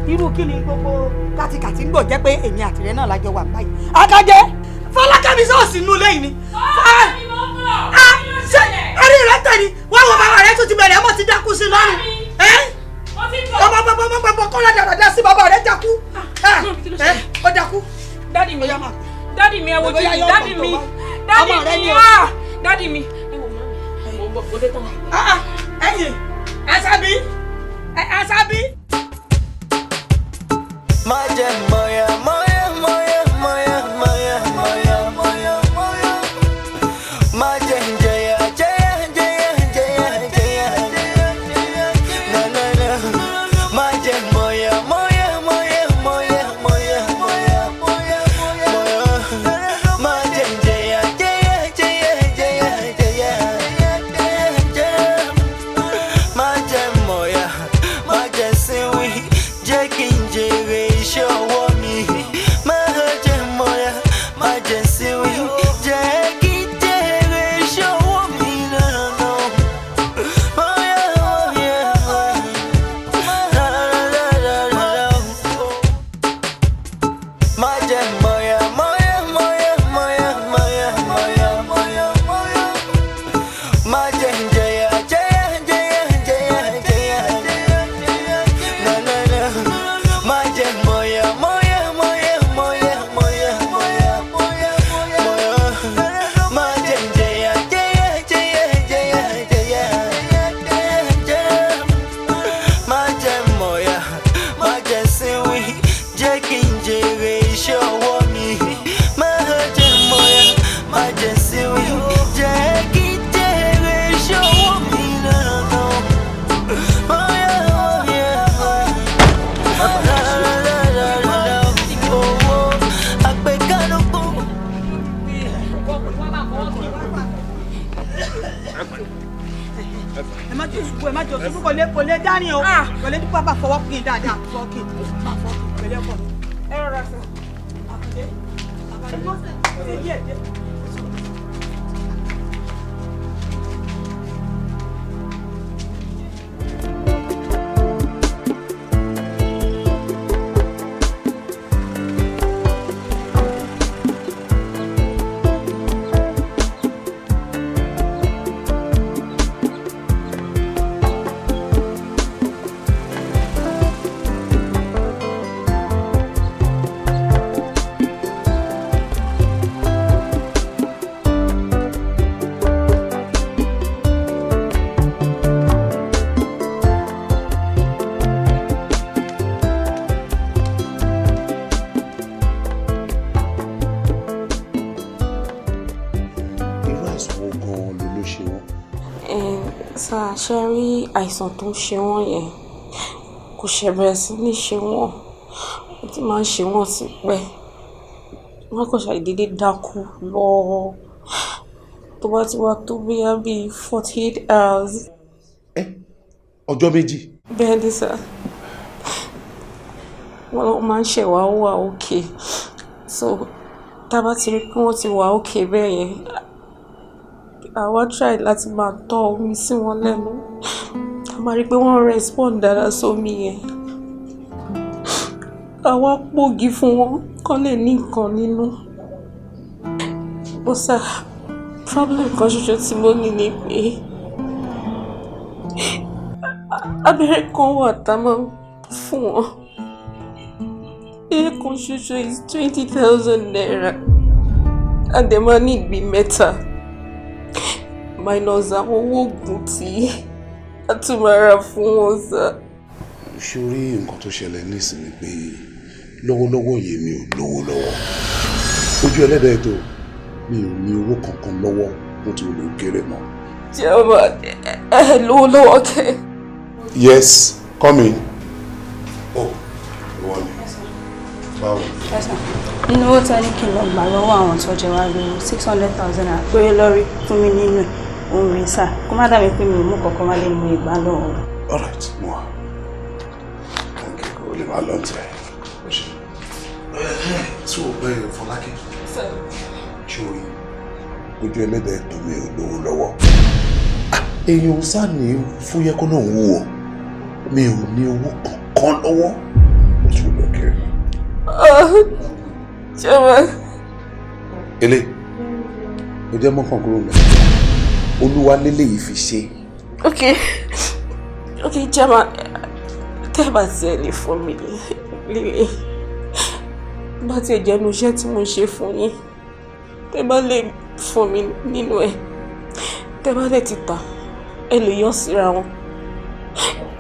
irú kí ni gbogbo kàtìkàtì ń gbò jẹ́ pé èmi àtìrẹ náà lájọ wà báyìí. Àkànjẹ́ Fọlákẹ́mi sọ́ọ̀sì inú lẹ́yìn ni. Ṣé orí rẹ tẹ̀ ni wọ́n wọ bàbá rẹ tó ti bẹ̀rẹ̀ ọmọ ti dákú sí lọ́rùn. Ọmọ kọ́lá dàdà sí bàbá rẹ dákú. Ó dákú. Dádì mi ẹ wojú mi, dádì mi, dádì mi. Mo ń bọ̀ kó dé tán. Ẹ̀yin Àṣàbí. Maja moya moya moya moya moya moya moya moya Maja jaya jaya jaya jaya jaya na na na Maja moya moya moya moya moya moya moya Maja jaya jaya jaya jaya jaya Maja moya Maja siwi Jackie Jerry show me Maja moya Maja siwi Jackie Jerry show me no no Moya moya la la la la la Maja moya moya moya moya moya moya moya moya Maja jaya jaya jaya jaya jaya na na na Maja moya moya moya moya moya moya moya moya Maja jaya jaya jaya jaya jaya Maja moya Maja siwi Jackie Jerry show me Maja moya Maja siwi Jackie Jerry show me no no Moya moya ẹ má jọ sùkú kò lè dání o kò lè dípò bá fọwọ́ kí n dáadáa fọwọ́ kí n má fọwọ́ kí n pẹ̀lẹ́ pọ̀ ẹ rọra sọ Àkàndé mọ́sẹ̀ ṣe díẹ̀ díẹ̀. Ṣe rí àìsàn tó ń ṣe wọ́n yẹn kò ṣe bẹ̀rẹ̀ sí ní ṣe wọ́n ó ti máa ń ṣe wọ́n sí pẹ́ wọ́n kò ṣàdédé dákú lọ tó bá ti wá tó bóyá bíi 48 hours. Ọjọ́ méjì. Bẹ́ẹ̀ ni sà wọ́n máa ń ṣẹ̀wá wà òkè so tá a bá ti rí pé wọ́n ti wà òkè bẹ́ẹ̀ yẹn àwa try láti máa tọ́ omi sí wọn lẹ́nu a máa rí pé wọ́n respond dáadáa sómi yẹn àwa pògì fún wọn kán lè ní nǹkan nínú But sir, problem kan ṣoṣo tí mo ní ni pé abẹ́rẹ́ kan wà tá a máa fún wọn. Iye kan ṣoṣo is 20,000 naira. And the money be mẹ́ta. Minus àwọn owó oògùn tí a tún máa rà fún wọn sir. Ṣorí nǹkan tó ṣẹlẹ̀ nísìnyí pé lọ́wọ́lọ́wọ́ yìí mi ò lówó lọ́wọ́. Ojú ẹlẹ́dàá ètò mi ò ní owó kankan lọ́wọ́ bó ti lè kéré mọ́. Jẹ́wọ́ lówó lọ́wọ́ kẹ́. Yes, come in. Oh, wọ́n ni. Báwo? Nínú owó tí a ní kí n lọ gbà lọ́wọ́ àwọn tó jẹ wá lórí 600,000 naira péré lórí fún mi nínú ohun rẹ̀ sá. Kó má dàbí pé mi ò mú kankan wá lé mi ìgbà lọ́wọ́. All right, mo wà. Thank you. O lè máa lọ tẹ̀. O ṣe. Tí o bẹ̀rẹ̀ Fọlákẹ́. Ṣorí, ojú ẹlẹ́dàá ètò mi ò lówó lọ́wọ́. Èèyàn sá ní fúyẹ́ kó náà wú o. Mi ò ní owó kankan lọ́wọ́. O tún lọ kiri. Jẹ́wọ́. Ele, o jẹ́ mọ́kàn kúrò mẹ́. Olúwa lélẹ̀ yìí fi ṣe. Okay, Jẹ́wọ́, tẹ́ bá ti ẹ̀ lè fún mi líle. Bá ti ẹ̀ jẹ́nu iṣẹ́ tí mo ṣe fún yín. Tẹ́ bá lè fún mi nínú ẹ̀. Tẹ́ bá lè ti tà, ẹ lè yọ síra wọn.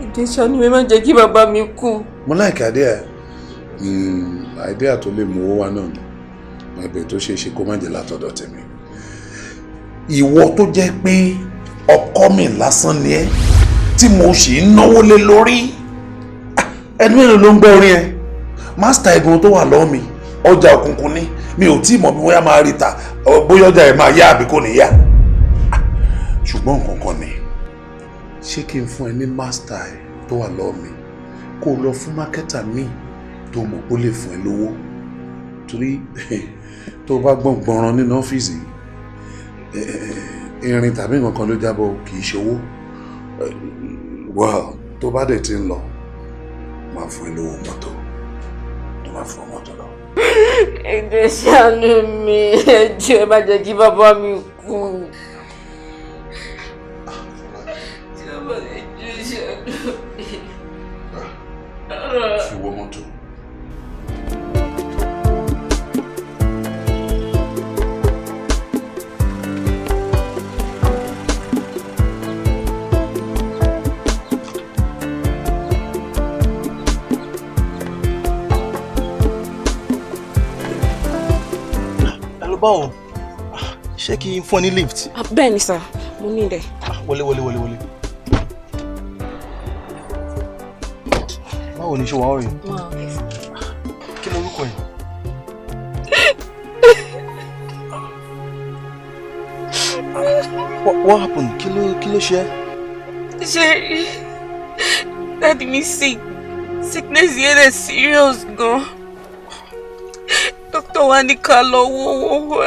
Ìdíṣà ni mi máa jẹ́ kí bàbá mi kú. Mo like idea. Idea tó lè mú owó wá náà ni. Ẹ̀bẹ̀ tó ṣe é ṣe kó má jẹ́ látọ̀dọ̀ tèmi. Ìwọ tó jẹ́ pé ọkọ mi lásán ni ẹ́ tí mo sì ń náwó lé lórí. Ẹni mélòó ló ń gbọ́ orin ẹ? Master ẹ̀gbọ́n tó wà lọ́wọ́ mi, ọjà òkùnkùn ni. Mi ò tí mọ̀ bí wọ́n yá máa rí ta, bóyá ọjà ẹ̀ máa yá àbí kò ní yá. Ṣùgbọ́n nǹkan kan ni, ṣé kí n fún ẹ ní master ẹ̀ tó wà lọ́wọ́ mi kó lọ fún mákẹ́tà míì tó mọ̀ kó lè fún ẹ lówó? Torí tó bá gbọ̀ngbọ̀nràn nínú ọ́fíìsì irin tàbí nǹkan ló jábọ̀ kì í ṣòwò. Well, tó bá dẹ̀ ti ń lọ máa fún ẹ lówó mọ́tò tó máa fún mọ́tò lọ. Ẹjọ́ ṣàánú mi, ẹjọ́ ẹ má jẹ́ kí bàbá mi kú. Fi wọ mọ́tò. Báwo? Ṣé kí n fún ẹ ní lift? Bẹ́ẹ̀ ni sir, mo ní ilẹ̀. Wọlé. Báwo ni ṣe wà ọ̀rẹ́? Kí ló orúkọ ẹ̀? What happened? Kí ló ṣe? Ṣé daddy mi sick? Sickness yẹn is serious gan. Doctor wa ní ká lọ wo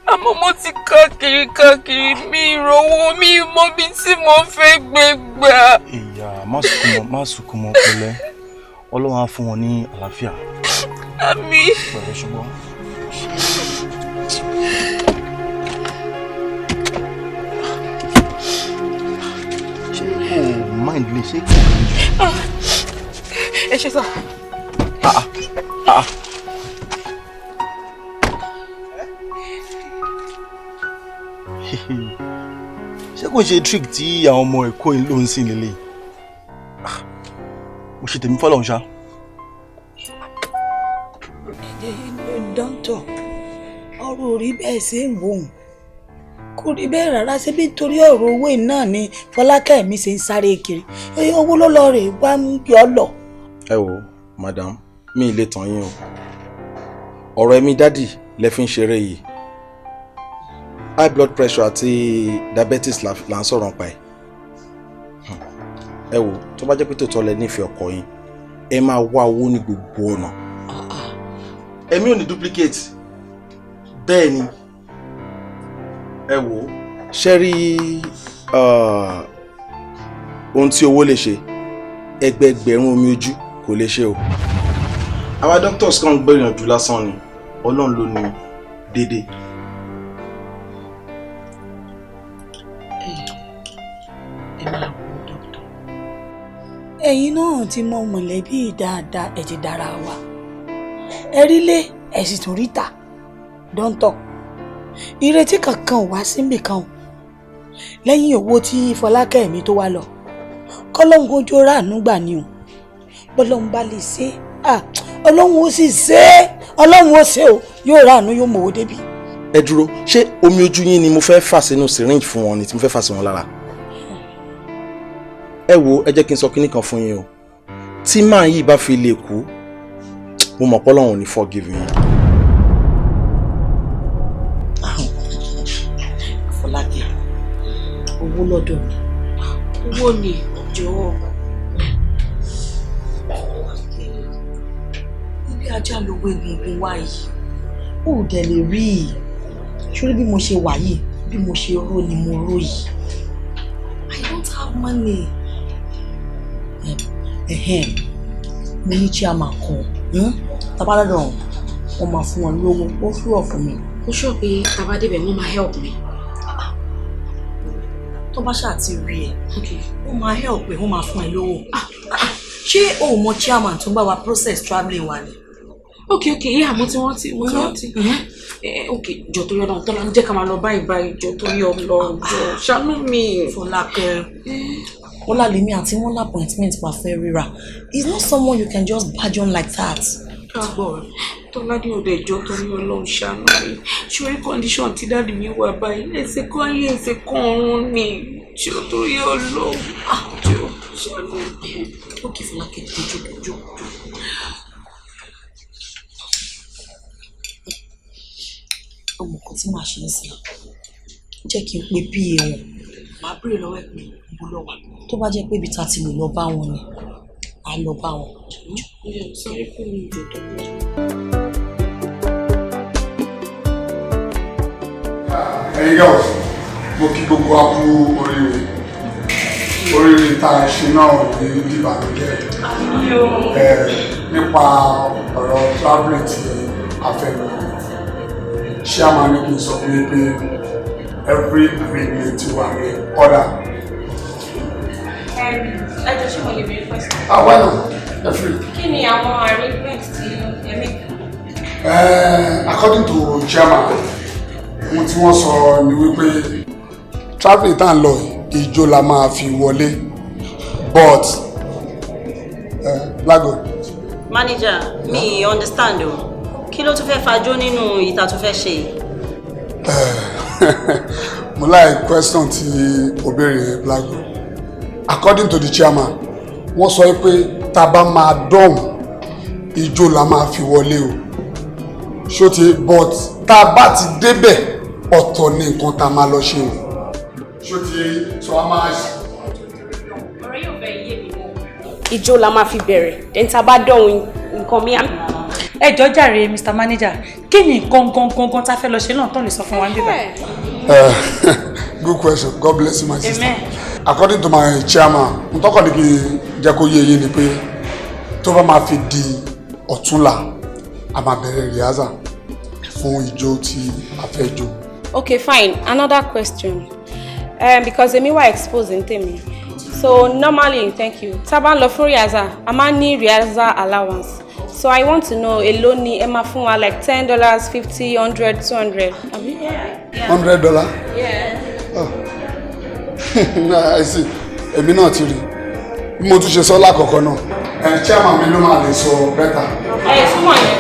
àmọ́ mo ti káàkiri mi ìrọ̀wọ́ mi mọ́ bí tí mo fẹ́ gbé gbà. Ìyá má sunkún mọ́ pẹ̀lẹ́. Ọlọ́run á fún wọn ní àlàáfíà. Àmín. Pẹ̀lẹ́ ṣùgbọ́n. Ṣé kò mind lè ṣe kò rí? Ẹ ṣe sá. Ṣé kò ṣe trick tí àwọn ọmọ ẹ̀kọ́ yìí ló ń sìn lélẹ̀? Mo ṣe tèmi fọ́lọ́run ṣá. Dọ́ńtọ̀, ọ̀rọ̀ orí bẹ́ẹ̀ ṣe ń wò ó. Kò rí bẹ́ẹ̀ rárá ṣé bí torí ọ̀rọ̀ owó náà ni Fọlákẹ́ mi ṣe ń sáré kiri. Owó ló lọ rè wá ń yọ lọ. Ẹ wo madam, mi ì lè tàn yín o. Ọ̀rọ̀ ẹ̀mí dádì lẹ fi ń ṣeré yìí. High blood pressure àti diabetes là ń sọ̀rọ̀ nípa ẹ̀. Ẹ wo tó bá jẹ́ pé tòótọ́ lẹ nífẹ̀ẹ́ ọkọ yín, ẹ máa wá owó ní gbogbo ọ̀nà. Ẹ̀mí ò ní duplicate. Bẹ́ẹ̀ ni. Ẹ wo ṣe rí ohun tí owó lè ṣe, ẹgbẹẹgbẹ̀rún omi ojú kò lè ṣe o. Àwa doctors kan gbìyànjú lásán ni, Ọlọ́run ló ní déédéé. ẹ̀yin náà ti mọ mọ̀lẹ́bí dáadáa ẹ ti dára wa ẹ rí lé ẹ sì tún rí ta dọ́ńtọ̀ ìrètí kankan wá síbì kan lẹ́yìn owó tí Fọlákẹ́ mi tó wá lọ kọ́lọ́hún ojú ráàánú gbà ni o bọ́lọ́hún bá lè ṣe ọlọ́hún ó sì ṣe é ọlọ́hún ó ṣe o yóò ráàánú yóò mọ̀wó débi. ẹ dúró ṣé omi ojú yín ni mo fẹ́ fà sínú syringe fún wọn ni tí mo fẹ́ fà sí wọn lára. ẹ wo ẹ jẹ́ kí n sọ kinní kan fún yín o tí màá yìí bá fi lè kú mo mọ̀ pé Ọlọ́run ò ní forgive yín. Fọlákẹ́ owó lọ́dọ̀ mi owó ni jọ̀wọ́ ilé ajá lówó egungun wá yìí ó dẹ̀ lè rí i ṣórí bí mo ṣe wà yìí bí mo ṣe ró ni mo ró yìí I don't have money. Mo ní chairman kan tabalọ́dọ̀ wọn máa fún wọn lówó ó fúrọ̀ fún mi. ó sọ pé tàbá débẹ̀ wọ́n máa help mi. tó bá ṣáà ti rí ẹ wọ́n máa help ẹ wọ́n máa fún ẹ lówó. ṣé o mọ chairman tó ń bá wa process travelling wa ni. ok yé àmọ́ tí wọ́n ti ok jọ tó yọ náà tọ́lá ń jẹ́ ká máa lọ báyìí jọ tó yọ lọ jọ ṣàánú mi. Fọlákẹ́ wọ́n lálẹ́ mi àti wọ́n lápọ̀ìntmẹ́ǹt pa fẹ́ ríra he's not someone you can just badge on like that. Tọ́lá ní ọ̀dọ̀ ìjọ tó ní Ọlọ́run ṣàánú mi ṣorí condition tí dáàdì mi wà báyìí ẹsẹ̀ kan ayé ẹsẹ̀ kan ọ̀run ni tí ó tó yẹ Ọlọ́run jọ ṣàánú mi. ó kì í Fọlákẹ́ jókòó. ọmọ kan tí màá ṣe ń sìn jẹ́ kí n pe pa wọn màá béèrè lọ́wọ́ ẹ̀ pé mo lọ wà tó bá jẹ́ pé ibi tá a ti lè lọ bá wọn ni à lọ bá wọn. sọrí fún mi ìjọ tó lọ. ẹ̀yin girls mo kí gbogbo wa kú oríire tá a ṣe náà ní ìbànújẹ́ nípa ọ̀rọ̀ travelling tí a fẹ́ lọ ṣé a máa ní kí n sọ fún yín pé every arrangement wà ní order. ẹ jọ ṣé mo lè béèrè question. Well, definitely. Kí ni àwọn arrangement tí ẹ make? According to chairman ohun tí wọ́n sọ ni wípé travel tá ń lọ ìjó la máa fi wọlé but Blago. Manager mi understand o kí ló tún fẹ́ fàájó nínú ìta tó fẹ́ ṣe. Mo like question tí o béèrè Blago. According to the chairman wọ́n sọ pé tá bá máa dọ̀hún ìjó la máa fi wọlé o ṣóti but tá bá ti débẹ̀ ọ̀tọ̀ ní nǹkan tá máa lọ ṣe o ṣóti tó a máa ṣe. ọ̀rọ̀ yóò fẹ́ yé mi mọ́. ìjó la máa fi bẹ̀rẹ̀ dẹ́ńtà bá dọ̀hún nǹkan mi. ẹ jọ̀ọ́ jàre Mr. Manager kí ni gangan tá fẹ́ lọ ṣe náà tó lè sọ fún wa níbẹ̀. Good question. God bless you, my sister. Amen. According to my chairman, n tọ́kọ̀ ní kí jẹ́ kó yé yín ni pé tó bá máa fi di ọ̀túnla a máa bẹ̀rẹ̀ rehearsal fún ijó tí a fẹ́ jó. Okay, fine. Another question. Because èmi wà exposed in tèmi. So normally, thank you. Tá bá ń lọ fún rehearsal, a máa ní rehearsal allowance. So I want to know èló ni ẹ máa fún wa like $10, $50, $100, $200. Yeah. $100? Yeah. Oh. I see. Èmi náà ti rí. Bí mo tún ṣe sọ lákọ̀ọ́kọ́ náà. Chairman mi ló máa lè sọ bẹ́tà. Súnmọ́ yẹn.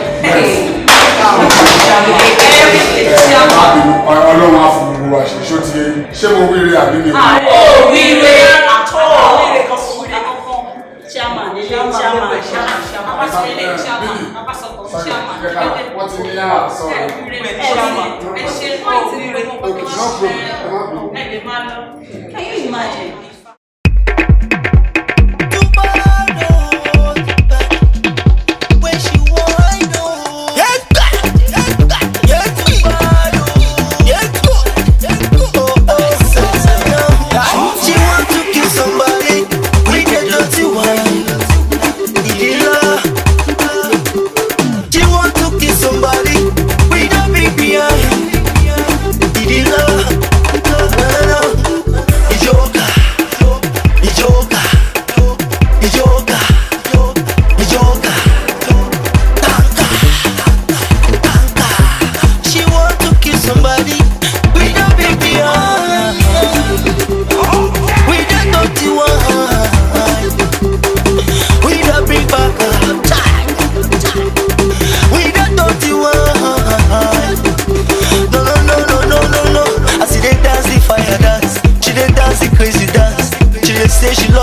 Ọlọ́run á fún gbogbo wa ṣe ṣó ti ṣé mo wíire àbí mi. Wíire àtọ́ chairman nílé chairman. Wọ́n ti ní yàrá sọ̀rọ̀. Can you imagine?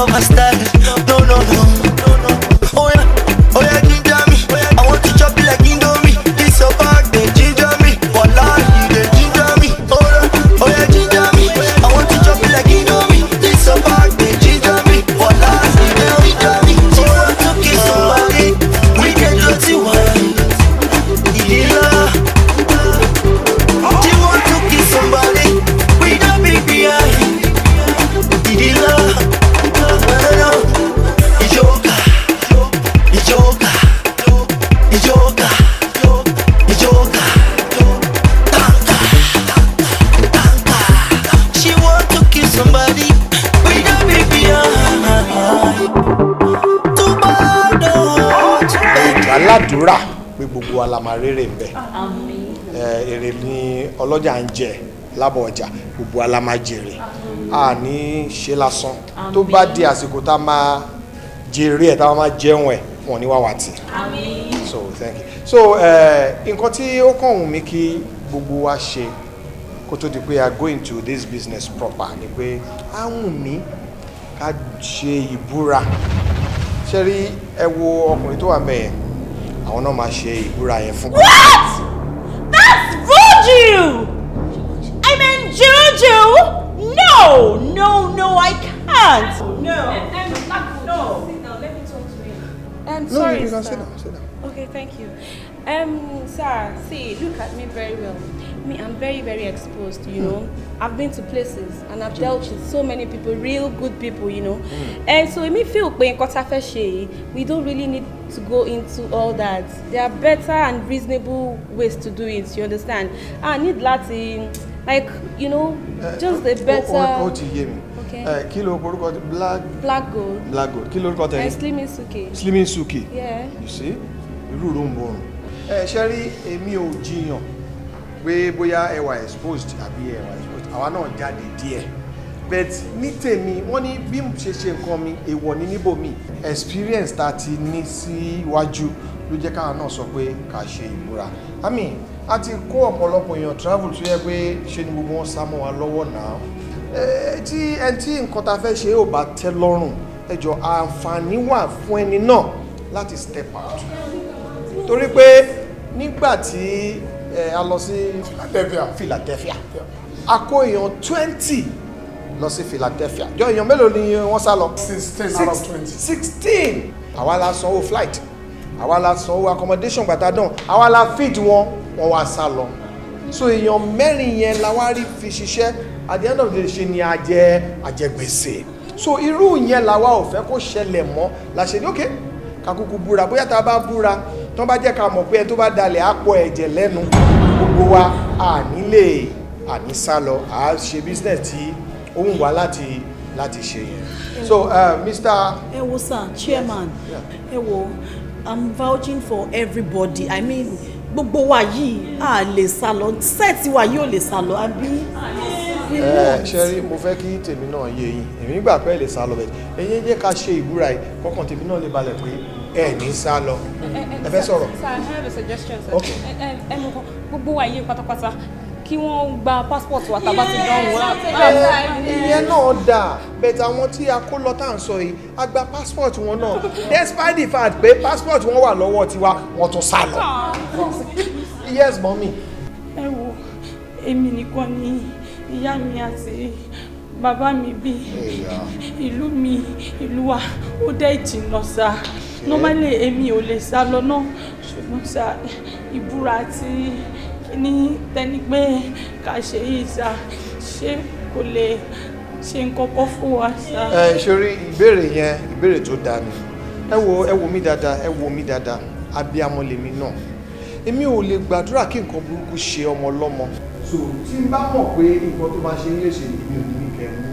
love my style. No, no, no. Oh yeah, ginger me. I want to chop it like Indomie. This your bag, they ginger me. Wallahi, they ginger me. Oh yeah, ginger me. I want to chop it like Indomie. This your bag, they ginger me. Wallahi, they ginger me. She want to kiss somebody. We get dirty wine. Yeah. She want to kiss somebody. We the baby eye. Yeah. aládùúrà pé gbogbo wa la máa rere ń bẹ èrè ni ọlọ́jà ń jẹ lábọ̀ ọjà gbogbo wa la máa jèrè a ní ṣe lásán tó bá di àsìkò tá máa jèrè ẹ̀ tá máa jẹun ẹ̀ wọ́n ní wàwàtí so thank you so nǹkan tí ó kàn wù mí kí gbogbo wa ṣe kó tó di pé I go into this business proper ni pé á wù mí ká ṣe ìbúra ṣe rí ẹ wo ọkùnrin tó wà mẹ́yẹn àwọn náà máa ṣe ìbúra yẹn fún. What? That's voodoo! I mean juju! No, I can't! No. No. Sit down, let me talk to him. Sorry, you can sir. sit down. Okay, thank you. Sir, see, look at me very well. Me, I'm very, very exposed, you know. I've been to places and I've dealt with so many people, real good people, you know. And so it may feel we don't really need to go into all that. There are better and reasonable ways to do it, you understand? I need Latin, like, you know, just a better... Okay. Kí ló orúkọ Black gold. Kí ló orúkọ tẹ̀yìn? Slimming Suki. Slimming Suki. Yeah. You see? Irú ló ń borun. Ṣé rí èmi ò jiyàn pé bóyá ẹ wà exposed àbí ẹ wà exposed. Àwa náà jáde díẹ̀. But ní tèmi, wọ́n ní bí mo ṣe nǹkan mi, èèwọ̀ ní níbòmí. Experience tá ti ní síwájú ló jẹ́ káwa náà sọ pé ká ṣe ìmúra. I mean, a ti kó ọ̀pọ̀lọpọ̀ èèyàn travel tó yẹ pé ṣe ni gbogbo wọn sá mọ́ wa lọ́wọ́ náà. Tí nǹkan ta fẹ́ ṣe ò bá tẹ́ lọ́rùn, ẹ jọ̀ọ́ àǹfààní wà fún ẹni náà láti step out. Torí pé nígbà tí a lọ sí Philadelphia a kó èèyàn 20 lọ sí Philadelphia jọ èèyàn mélòó ni wọ́n sá lọ? 16 out of 20. 16 àwa la sanwó flight àwa la sanwó accommodation gbàtàdán àwa la feed wọn wá sá lọ so èèyàn mẹ́rin yẹn la wá rí fi ṣiṣẹ́ at the end of the day ṣe ni àjẹgbèsè so irú yẹn la wá ò fẹ́ kó ṣẹlẹ̀ mọ́ la ṣe ní okay kakuku búra bóyá tá a bá búra tó bá jẹ́ ká mọ̀ pé ẹ tó bá dalẹ̀ àpọ̀ ẹ̀jẹ̀ lẹ́nu gbogbo wa àní sá lọ à ṣe business tí ó wù wá láti ṣe yẹn so Mr. ẹ wo sir chairman ẹ wo I'm vouching for everybody I mean gbogbo wa yìí a lè sá lọ sẹ́ẹ̀tì wa yìí ò lè sá lọ àbí. ṣẹ́rí mo fẹ́ kí tèmi náà yé yín èmi gbà pé ẹ lè sá lọ bẹ́ẹ̀ ẹ̀yin jẹ́ ká ṣe ìbúra yìí kọ́kàn tèmi náà lè balẹ̀ pé ẹ ní sá lọ ẹ fẹ́ sọ̀rọ̀. Sir, I have a suggestion, sir. Okay. Gbogbo wa yìí pátápátá kí wọ́n gba passport wa tàbá ti dán wọ́n. Ìyẹn náà dà bẹ́ẹ̀ àwọn tí a kó lọ tá à ń sọ yìí a gba passport wọn náà despite the fact pé passport wọn wà lọ́wọ́ tiwa wọ́n tún sá lọ. Yes, mommy. Ẹ wo èmi nìkan ni ìyá mi àti bàbá mi bí ìlú wa ó dẹ́ ìjìnà sá normally èmi ò lè sá lọ náà ṣùgbọ́n sá ìbúra àti kíní tẹni pé ká ṣe yìí sá ṣé kò lè ṣe nǹkan kan fún wa sá. Ṣorí ìbéèrè yẹn ìbéèrè tó dáa ni ẹ wo mí dáadáa abiyamọ lèmi náà èmi ò lè gbàdúrà kí nǹkan burúkú ṣe ọmọ lọ́mọ. so tí n bá mọ̀ pé nǹkan tó máa ṣe ń léṣe ìbí òní ní kẹ́ mú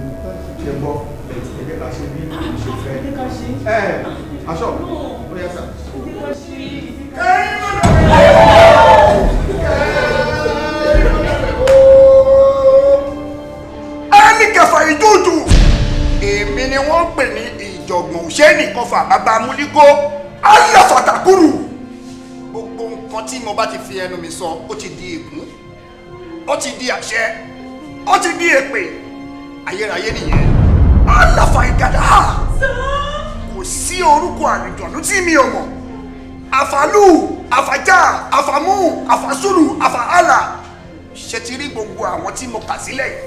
ṣe gbọ́ ẹ jẹ́ ká ṣe bí ìlú ṣe fẹ́. Aṣọ ó yẹ sà. ẹni kẹfà ìjújù èmi ni wọ́n pè ní ìjọ̀gbọ̀n òṣèlú kọfà bàbá múlíkó aláfàtàkùrù gbogbo nǹkan tí mo bá ti fi ẹnu mi sọ ó ti di ègún ó ti di àṣẹ ó ti di èpè ayérayé nìyẹn aláfà ìgàdà kò sí orúkọ àlùjọ̀nú tí mi ò mọ̀. Àfàlù, àfàjà, àfàmú, àfàsùlù, àfàhálà. Ṣé ti rí gbogbo àwọn tí mo kà sílẹ̀ yìí?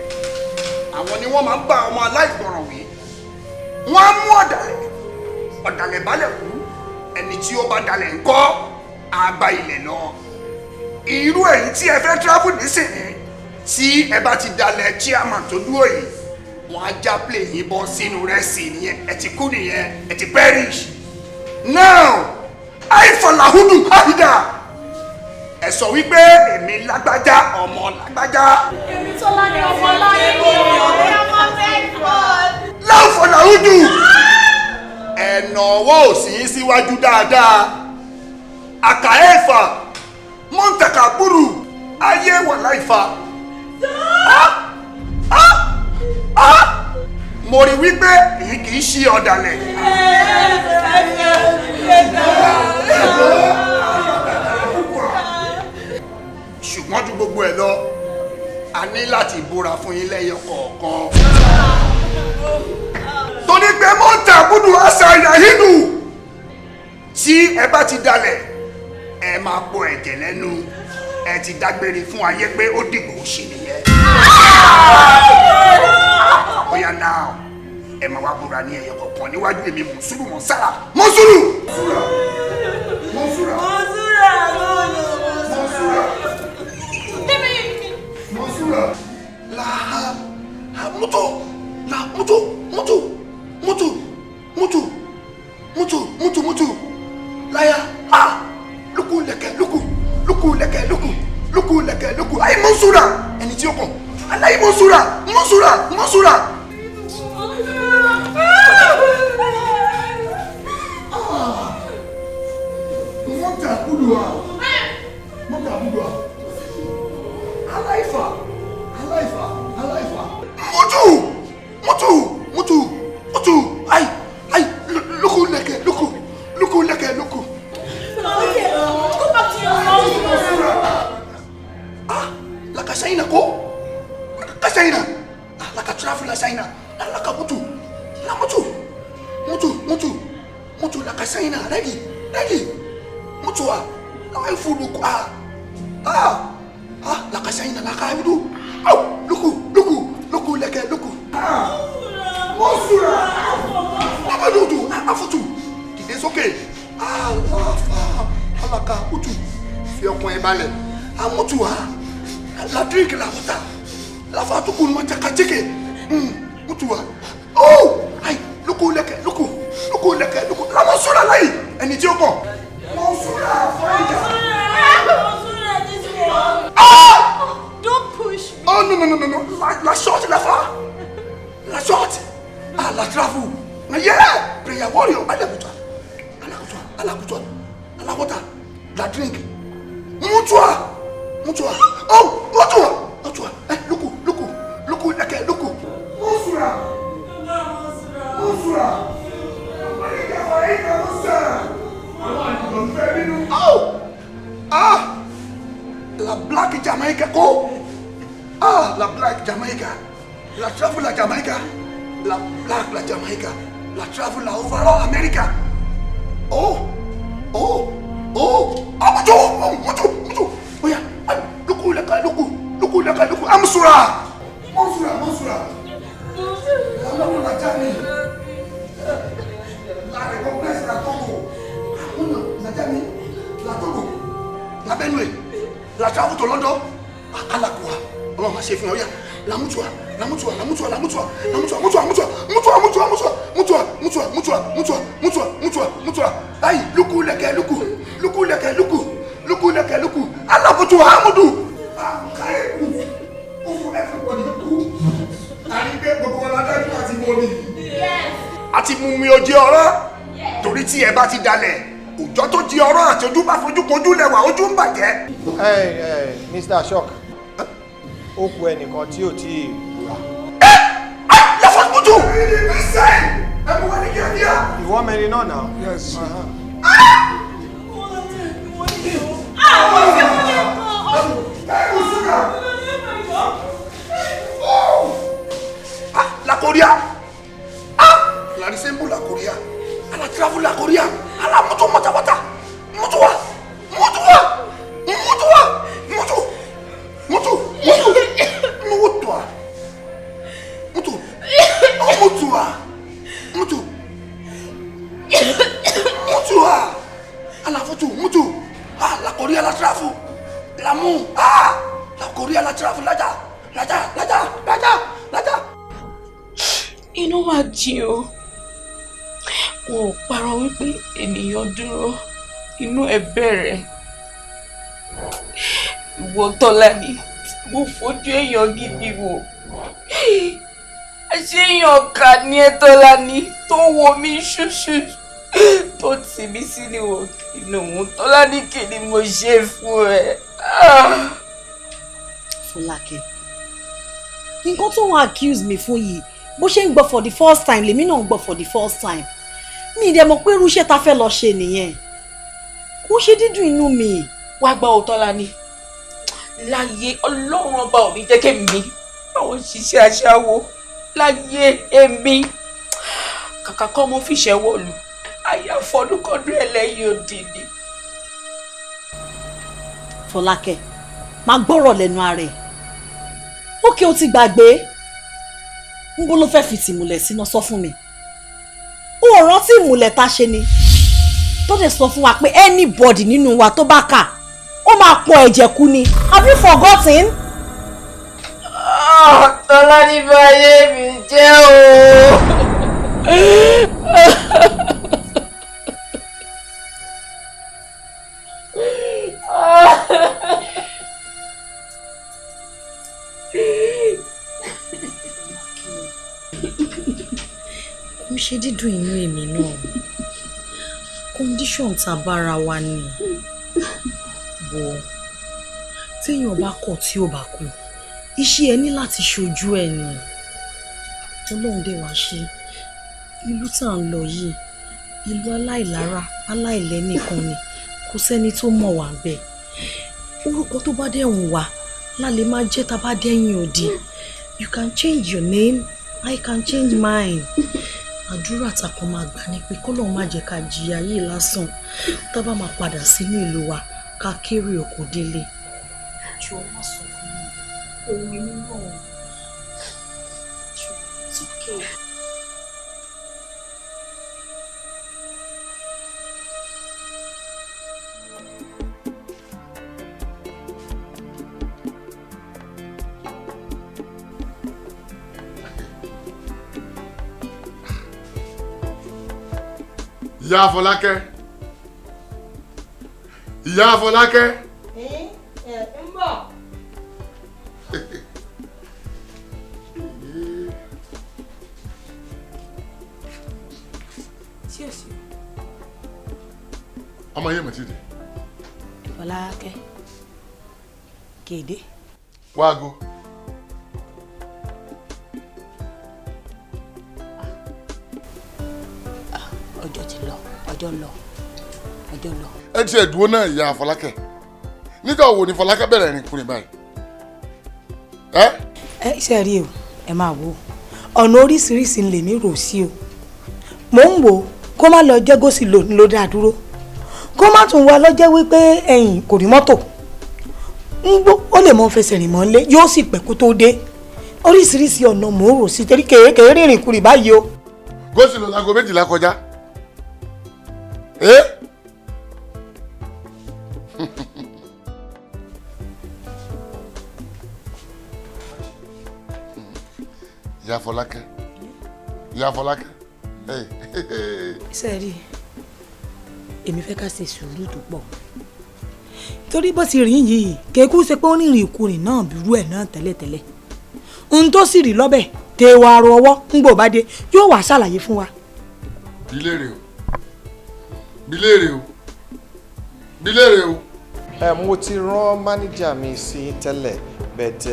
Àwọn ni wọ́n máa ń bá ọmọ aláìgbọràn wí. Wọ́n á mú ọ̀dàlẹ̀ balẹ̀ kú. Ẹni tí ó bá dalẹ̀ ńkọ́ àgbà ilẹ̀ lọ. Irú èyí tí ẹ fẹ́ travel nísìnyí tí ẹ bá ti dalẹ̀ chairman tó dúró yìí, wọ́n á já plane yín bọ́ sínú rẹ́sì nìyẹn, ẹ ti kú nìyẹn, ẹ ti perish. Now àìfọ̀làhùdù àhìdà ẹ sọ wípé èmi lágbájá ọmọ lágbájá. Èmi tó lágbá ọmọ láyé mi ò rí ọmọ Bedford. Láǹfọ̀làhùdù ẹ̀nà ọwọ́ òsì síwájú dáadáa. Àkàẹ́fà mọ́ntàkàbúrù ayé wà láìfa. Mo rí wípé èyí kìí ṣe ọ̀dàlẹ̀. Ṣùgbọ́n ju gbogbo ẹ̀ lọ, a ní láti búra fún yín lẹ́yọ kọ̀ọ̀kan. Torí pé mọ́ntàkàbúrù àṣà ìyàhídù tí ẹ bá ti dalẹ̀, ẹ máa po ẹ̀jẹ̀ lẹ́nu, ẹ ti dágbére fún ayé pé ó dìgbò ṣe nìyẹn. Oya now ẹ máa wá búra ní ẹyọ kọ̀ọ̀kan níwájú èmi mùsùlùmí mọ̀sára. Mọ́sùlù! Mọ́sùlù! Mọ́sùlù! Mọ́tò! Láyà! Lókù lẹ̀kẹ̀ lókù! Ayé Mọ́sùlù! Ẹni tí ó kàn. Aláyé Mọ́sùlù! Mọ́tàkùdùà. Aláìfà. Mọ́tò. Ai. Lókù lẹ̀kẹ̀ lókù. Okay, go back to your house. Laka China ko? Laka China. Laka travel la China. Laka mutu. Laka China. Ready. Mutu ah. Laka fudu ko laka China laka ibudu. Luku leke. Mosura. Abadudu afutu. Dìde sókè. Alaka mutu. Fi ọkàn ẹ balẹ̀. Amutu la drink la water. La fatuku ni chakachike. Mutu ai luku leke. La mosura lai. Ẹni tí ó kàn. Mosura faija. Don't push me. Oh no. La short la fa. La short. La travel. Yeah. Prayer warrior. Ala water. La drink. Mutua. Oh, mutua. Luku leke. Mosura. Oh. La black Jamaica ko. La black Jamaica. La travel la Jamaica. La black la Jamaica. La travel la overall America. Oh. Mutu. Oya. Luku leka. Amsura. Mosura. La Jami. La recognize la Togo. La Jami. La Togo. La Benue. La travel to London. Alakua. Ọlọ́run máa ṣe fún ọ yá. La mutua. Ayi luku leke. Alabutu Hamudu. Àti mú mi ojú ọ̀rọ̀ torí tí ẹ bá ti dalẹ̀ òjò tó di ọ̀rọ̀ àti ojú bá fojú kojú lẹ́wà ojú ń bàjẹ́. Mr. Shock ó kù ẹnìkan tí ò tí ì búra. Lọ́fọ̀ kújù. Ẹ̀mú wá ní kíákíá. Ìwọ mẹ́rin náà náà. Yes. La Korea. La resemble la Korea. orí alájà fún lájà. Inú wa jí o. Wọn ò parọ́ wípé ènìyàn dúró, inú ẹ̀ bẹ̀rẹ̀. Ìwọ Tọ́lání, mo fojú èèyàn gidi wò. Ṣé èèyàn kà ní ẹ Tọ́lání tó wo mi ṣúṣú tó tì mí sílé wò inú òun Tọ́lání kí ni mo ṣe fún ẹ? Fọlákẹ́, nǹkan tó wọ́n accuse me fún yìí bó ṣe ń gbọ́ for the first time lèmi náà ń gbọ́ for the first time. Mi dẹ̀ mọ̀ pé irú iṣẹ́ ta fẹ́ lọ ṣe nìyẹn. Kò ṣe dídùn inú mi. Wá gbọ́ o Tọ́lání. Láyé Ọlọ́run ọba ò ní jẹ́ kí mi àwọn ṣiṣẹ́ aṣáwó láyé èmi. Kàkà kọ́ mo fìṣẹ́ wọ̀lú. Àyà fọdúnkọdún ẹlẹ́yìn òdì ni. Fọlákẹ́, máa gbọ́rọ̀ lẹ́nu ara ẹ̀. Ókè o ti gbàgbé. Níbo ló fẹ́ fi tìmùlẹ̀ síná sọ fún mi? Ó rántí ìmùlẹ̀ tá ṣe ni. Tó dẹ̀ sọ fún wa pé anybody nínú wa tó bá kà ó máa pọ̀ ẹ̀jẹ̀ kú ni. Have you forgotten? Tọ́lání bá ayé mi jẹ́ o. Mo ṣe dídùn inú èmi náà. Condition tá bára wa ni. Bọ̀ téèyàn bá kọ̀ tí ò bá kú, iṣẹ́ ẹ ní láti ṣojú ẹ ni. Ọlọ́run dẹ̀ wá ṣe ìlú tá à ń lọ yìí, ìlú aláìlára aláìlẹ́nìkan ni, kò sẹ́ni tó mọ̀ wá bẹ́ẹ̀. Orúkọ tó bá dẹ̀ wù wá lálẹ́ máa jẹ́ tá bá dẹ́yìn òdì. You can change your name, I can change mine. Àdúrà tàkàn máa gbà ní pé kọ́lọ́run má jẹ́ ká jìyà yìí lásán. Tá bá máa padà sínú ìlú wa ká kéré òkú délé. Jọ̀ọ́ má sọ fún mi. Ohun inú náà. It's okay. Ìyá Fọlákẹ́. Ìyá Fọlákẹ́. Ń bọ̀. Ọmọ yẹn mọ̀ tí dé. Fọlákẹ́. Kéde. Wáago. Ọjọ́ ti lọ, ọjọ́ lọ. Ẹ ti ẹ̀dúró náà ìyá Fọlákẹ́. Nígbà wo ni Fọlákẹ́ bẹ̀rẹ̀ ìrìn kùnrin báyìí? Ṣe rí o, ẹ máa wo. Ọ̀nà oríṣiríṣi ń lè mí rò sí o. Mò ń wò kó má lọ jẹ́ gòsì ló dá dúró. Kó má tún wá lọ́jẹ́ wípé ẹ̀yìn kò rí mọ́tò. Ń gbó ó lè mọ fẹsẹ̀ rìn mọ́ lé yóò sì pẹ́ kó tó dé. Oríṣiríṣi ọ̀nà mò ń rò sí torí kèrè rìnrìn kùnrin báyìí o. Gòsì lọ láago 12 kọjá. Ìyá Fọlákẹ́. Ìyá Fọlákẹ́. Ṣé rí èmi fẹ́ ká ṣe sùúrù tó pọ̀. Torí bó ti rìn yìí kéékù ṣe pé ó ní ìrìn ìkùnrin náà bírú ẹ̀ náà tẹ́lẹ̀tẹ́lẹ̀. Ohun tó sì rí lọ́bẹ̀ tẹ wà rọ ọwọ́ ń gbò bá dé yóò wá ṣàlàyé fún wa. Bílèrè o. Mo ti rán mánéjà mi sí tẹ́lẹ̀ but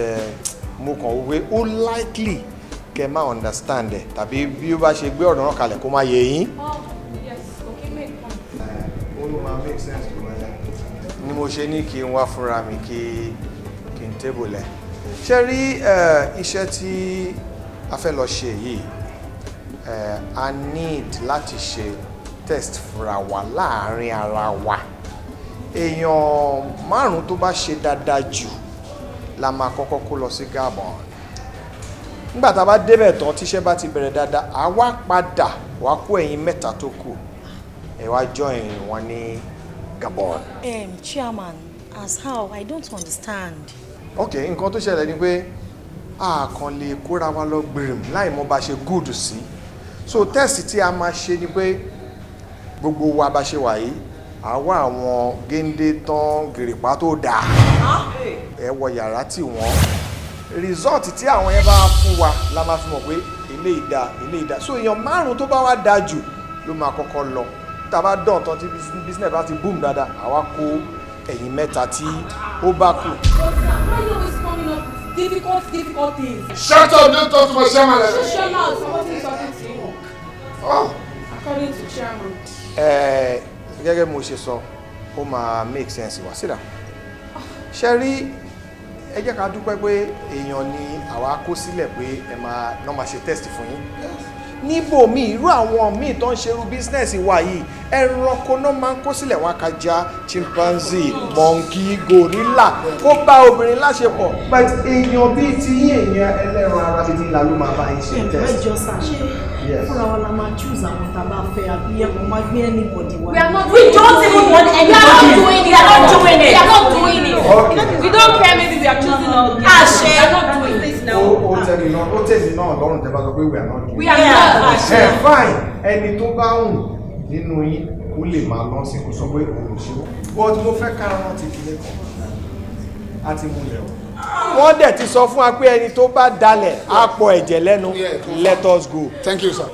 mo kàn wé ó likely kẹ́ máa understand ẹ̀ tàbí bí ó bá ṣe gbé ọ̀rọ̀ náà kalẹ̀ kó má yé yín. Ó máa make sense to my life. Ni mo ṣe ní kí n wá fúnra mi kí n table ẹ̀. Ṣé rí iṣẹ́ tí a fẹ́ lọ ṣe yìí a need láti ṣe test fúnra wa láàárín ara wa. Èèyàn 5 tó bá ṣe dáadáa jù la máa kọ́kọ́ kó lọ sí Gabon. Nígbà tá a bá débẹ̀ tán tíṣẹ́ bá ti bẹ̀rẹ̀ dáadáa a wá padà wá kó ẹ̀yin 3 tó kù ẹ wá join wọn ní Gabon. Chairman, as how? I don't understand. ok nǹkan tó ṣẹlẹ̀ ni pé a kàn lè kóra wa lọ gbèrìm láì mọ̀ bá ṣe gúùdù sí so test tí a máa ṣe ni pé gbogbo wa bá ṣe wà yìí àwa àwọn géńdé tán gèrèpá tó dáa ẹ wọ yàrá tí wọ́n result tí àwọn yẹn bá fún wa la máa fi mọ̀ pé ilé ìdá so èèyàn 5 tó bá wá dáa jù ló máa kọ́kọ́ lọ tá a bá dán tán tí business bá ti boom dáadáa àwa kó ẹ̀yin 3 tí ó bá kù. difficult things. Shut up, don't talk to my chairman like that. Chairman, somebody is talking to you. Oh. According to chairman. Gẹ́gẹ́ mo ṣe sọ ó máa make sense wá síra ṣe rí ẹ jẹ́ ká dúpẹ́ pé èèyàn ni àwa kó sílẹ̀ pé ẹ máa ṣe test fún yín níbo mi irú àwọn míì tó ń ṣerú bísínẹ́sì wa yìí ẹranko náà máa ń kó sílẹ̀ wọn kájá chimpanzee monkey gorilla kó bá obìnrin láṣepọ̀ but èèyàn bíi ti yín èèyàn ẹlẹ́ran ara bíi ńlá ló máa bá yín ṣe test. ẹjọ sàṣẹ fúnra wa la máa choose àwọn tá a bá fẹ́ àbí ẹ kò máa gbé anybody wa. We don't even want any. We are not doing it. We are not doing it. We are not doing it. We don't care. Maybe we are choosing all. We are not doing this now. ó tẹ̀lé náà lọ́rùn tẹ́ bá sọ pé we are not doing it. We are not. Fine ẹni tó bá hùn nínú yín kó lè máa lọ sí kó sọ pé òun ṣe but mo fẹ́ ká rántí kílé kan àti múlẹ̀ o. Wọ́n dẹ̀ ti sọ fún wa pé ẹni tó bá dalẹ̀ á pọ̀ ẹ̀jẹ̀ lẹ́nu. Let us go. Thank you, sir.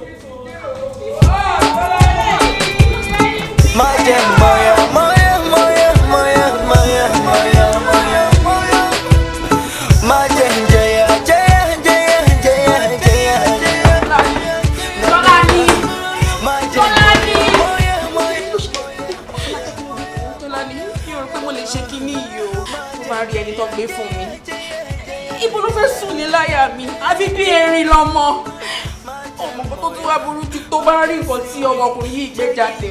Rí ẹni tó gbé fún mi ibo ló fẹ́ sùn ní láyà mi àfi bí erin lọ́mọ ọmọ kan tó tún wá burú jù tó bá rí nǹkan tí ọmọkùnrin yìí gbé jáde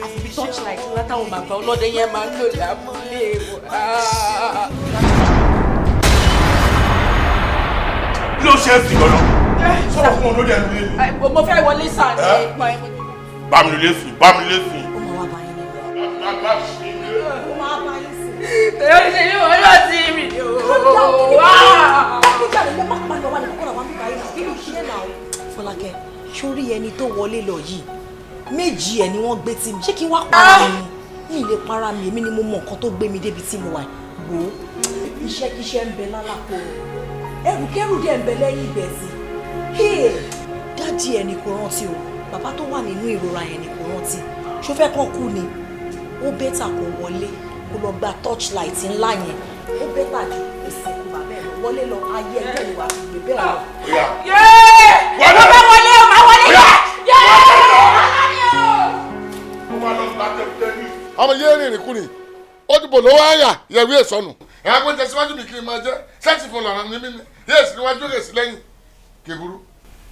àfi bí torchlight látàwọn bàbá ọlọ́dẹ yẹn máa ń lò lábúlé ló ṣe é sì gbọ́dọ̀ sọ̀rọ̀ fún olóde ẹnu ilé. mo fẹ́ wọlé sáà ní ẹ̀pọ̀ ẹ̀. bá mi lè sùn bá mi lè sùn. Tẹ̀yọ́ ṣe ní wọ́n yóò ti rìn Fọlákẹ́ sórí ẹni tó wọlé lọ yìí méjì ẹ̀ ni wọ́n gbé tí mi ṣé kí wá para mi ní ilé para mi èmi ni mo mọ nǹkan tó gbé mi débi tí mo wà wò ó iṣẹ́ ń bẹ lálàpọ̀ ẹrùkẹ́rù dẹ̀ ń bẹ lẹ́yìn ìgbẹ̀sì dáàdì ẹ̀ ni kò rántí o bàbá tó wà nínú ìrora yẹn ni kò rántí ṣó fẹ́ kàn kú ni ó bẹ́tà kó wọlé kó lọ gba torchlight ńlá yẹn ó bẹ́tà ju ìsìnkú bàbá ẹ̀ lọ wọlé lọ ayé ẹgbẹ́ ìwà ìgbé bẹ́ẹ̀ lọ. Wọlé wọlé o máa wọlé yẹ. ọmọ yéé rìnrìn kú ni ó dìbò lówó àyà yẹ̀wé ìsọnù ẹ̀ á gbé tẹ̀síwájú mi kiri máa jẹ́ sẹ́ẹ̀tì fún lọ́rọ̀ ní mímí yéé sì níwájú rẹ̀ sí lẹ́yìn kéburu.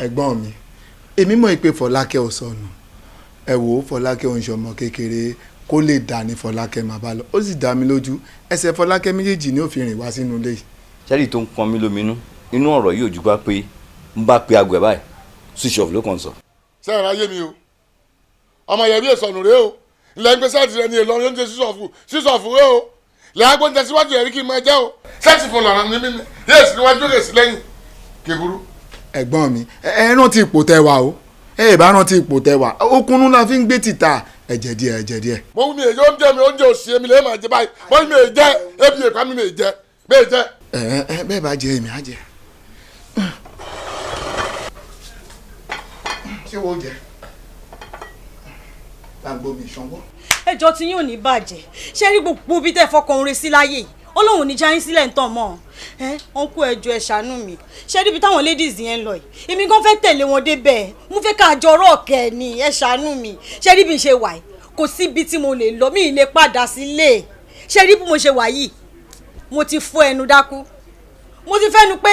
ẹ̀gbọ́n mi èmi mọ̀ pé Fọlákẹ́ ò sọnù ẹ wò ó Fọlákẹ́ ò ń ṣọmọ kékeré kó lè dà ní Fọlákẹ́ máa bá lọ ó sì dá mi lójú ẹsẹ̀ Fọlákẹ́ méjèèjì ní òfin rìn wá sínú ilé yìí. sẹ́rí tó ń pọn mí lóminú inú ọ̀rọ̀ yìí ò jù bá pé ń bá pe aago ẹ̀ báyìí switch off ló kàn sọ. sẹ́yìn ayé mi o ọmọ yẹ̀bí ìsọnù rèé o ilẹ̀ ń gbé sẹ́ẹ̀tì rẹ ní èlò ọ̀rọ̀ oúnjẹ sísọ̀fù rèé o ilẹ̀ agbóúnjẹ síwájú ẹ̀rí kí n máa jẹ́ o sẹ́ẹ̀tì fún lọ́rọ̀ ní mímí yéé sì níwájú rẹ̀ sí lẹ́yìn kéburu. ẹ̀gbọ́n mi ẹ rántí ipò tẹ wà o ẹ bá rántí ipò tẹ wà okùnrin la fi ń gbé títà ẹ̀jẹ̀ díẹ̀. mo wí mi èyí oúnjẹ mi oúnjẹ òsì èmi lè máa jẹ báyìí mo wí mi èyí jẹ ebi èpá mi èyí jẹ bẹ́ẹ̀ jẹ. bẹ́ẹ̀ bá jẹ èmi á jẹ. ṣé wo jẹ lágbo mi sanwó. ẹjọ́ tí yóò ní bàjẹ́ ṣé rí gbogbo bí tẹ́ fọkàn oore sí láyé Ọlọ́run ní jáyín sílẹ̀ ń tàn mọ́ ọ́n kú ẹjọ́ ẹ ṣàánú mi ṣé ríbi táwọn ladies yẹn ń lọ yìí èmi gan fẹ́ tẹ̀lé wọn débẹ̀ mo fẹ́ ká àjọ ọ̀rọ̀ ọ̀kẹ́ ni ẹ ṣàánú mi ṣé rí bí n ṣe wà yìí kò síbi tí mo lè lọ mi ì lè padà sílé ṣé rí bí mo ṣe wà yìí mo ti fọ́ ẹnu dákú mo ti fẹ́nu pé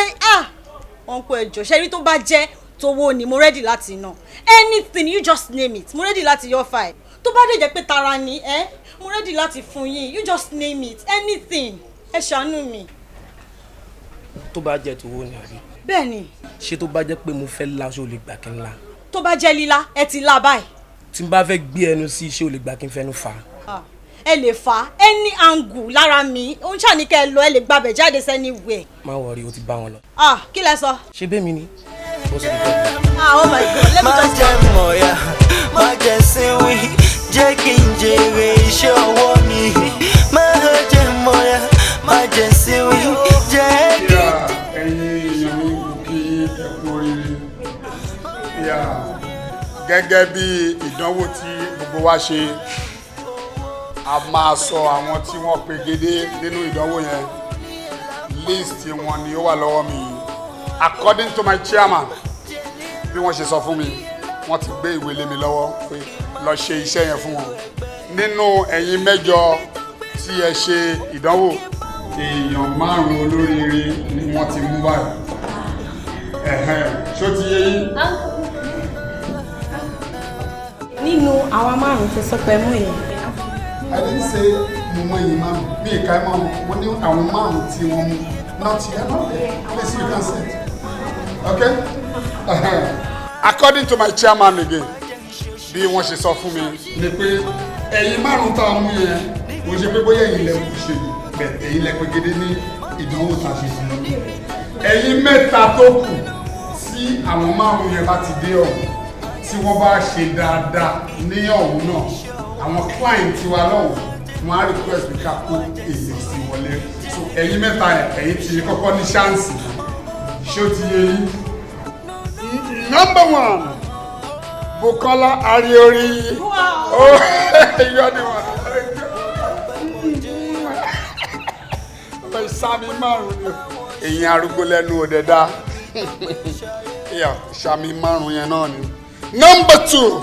wọ́n kú ẹjọ́ ṣé rí tó bá jẹ́ tówó ni mo ready láti ná anything you just name it mo ready láti yọ fà ẹ̀ tó bá dé jẹ́ pé tara ni mo ready láti fún yín you just name it anything ẹ ṣàánú mi. tó bá jẹ́ tówó ni àbí. bẹ́ẹ̀ni. ṣé tó bá jẹ́ pé mo fẹ́ la ṣé o lè gbà kí n la. tó bá jẹ́ lílá ẹ ti la báyìí. tí n bá fẹ́ gbé ẹnu sí ṣé o lè gbà kí n fẹnu fà. ẹ lè fà any angle lára mi ó ń ṣàní kẹ́ ẹ lọ ẹ lè gbàbẹ̀ jáde anywhere. má wọrí o ti bá wọn lọ. Kí lẹ sọ. ṣé bẹ́ẹ̀ mi ni. Oh my God, let me just. má jẹ́ mọ̀ọ́yà má jẹ́ sinwi jẹ́ kí n jèrè iṣẹ́ ọwọ́ mi má jẹ́ mọ̀ọ́yà má jẹ́ sinwi jẹ́ kí n jèrè. ẹ̀yin èèyàn mi kí ẹ kú oríire gẹ́gẹ́ bí ìdánwò tí gbogbo wa ṣe a máa sọ àwọn tí wọ́n pegedé nínú ìdánwò yẹn list wọn ni ó wà lọ́wọ́ mi according to my chairman bí wọ́n ṣe sọ fún mi wọ́n ti gbé ìwé lé mi lọ́wọ́ pé lọ ṣe iṣẹ́ yẹn fún wọn nínú ẹ̀yin mẹ́jọ tí ẹ ṣe ìdánwò èèyàn 5 olóríire ni wọ́n ti mú báyìí ṣó ti yé yín. nínú àwọn 5 tó sọ pé mú yẹn. I didn't say mo mọ èyí 5 bí ìka ẹ̀ mọ́ mo ní àwọn 5 tí wọ́n mú not here not there please you can say it okay. According to my chairman again bí wọ́n ṣe sọ fún mi ni pé ẹ̀yin 5 tá a mú yẹn mo ṣe pé bóyá ẹ̀yin lẹ kù ṣe bẹ́ẹ̀ ẹ̀yin lẹ pegedé ní ìdánwò tá a ṣe fún mi ẹ̀yin 3 tó kù tí àwọn 5 yẹn bá ti dé ọ̀hún tí wọ́n bá ṣe dáadáa ní ọ̀hún náà àwọn client wa lọ́hùn wọn á request pé ká kó èèyàn sí wọlé so ẹ̀yin 3 yẹn ẹ̀yin ti kọ́kọ́ ní ṣáǹsì ṣó ti yé yín. Number 1 Bukola Ariori. Oh, you're the one. Ọmọ ìsàmì 5 ni. Èyí arúgbó lẹ́nu òde dá. Ìsàmì 5 yẹn náà ni. Number 2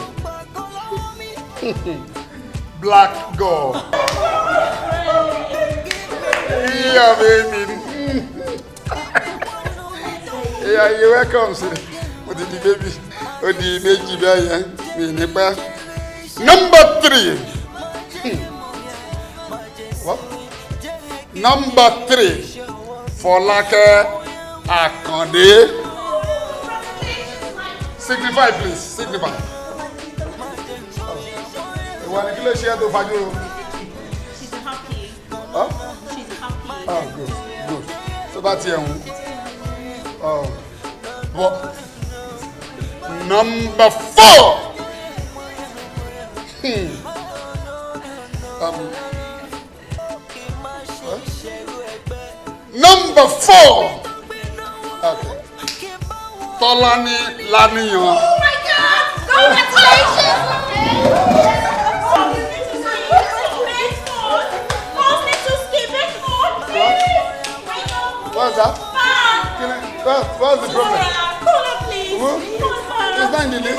Black Girl. Yeah, baby. Yeah, you're welcome, sir. What did the baby? What did the baby buy? Number 3. What? Number 3. Folake Akande. Signify, please. Signify. One kilo share to Fajuro. She's happy. Huh? She's happy. Oh, good, good. So that's here. Oh, but number 4. Number 4. Okay. Tolani Laniyan. Oh my God! Congratulations! What's that? What's the problem? It's not in the list.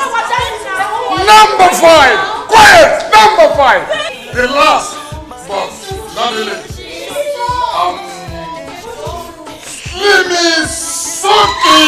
Number 5. Quiet. Number 5. The last, but not the least. Slimmy Suki.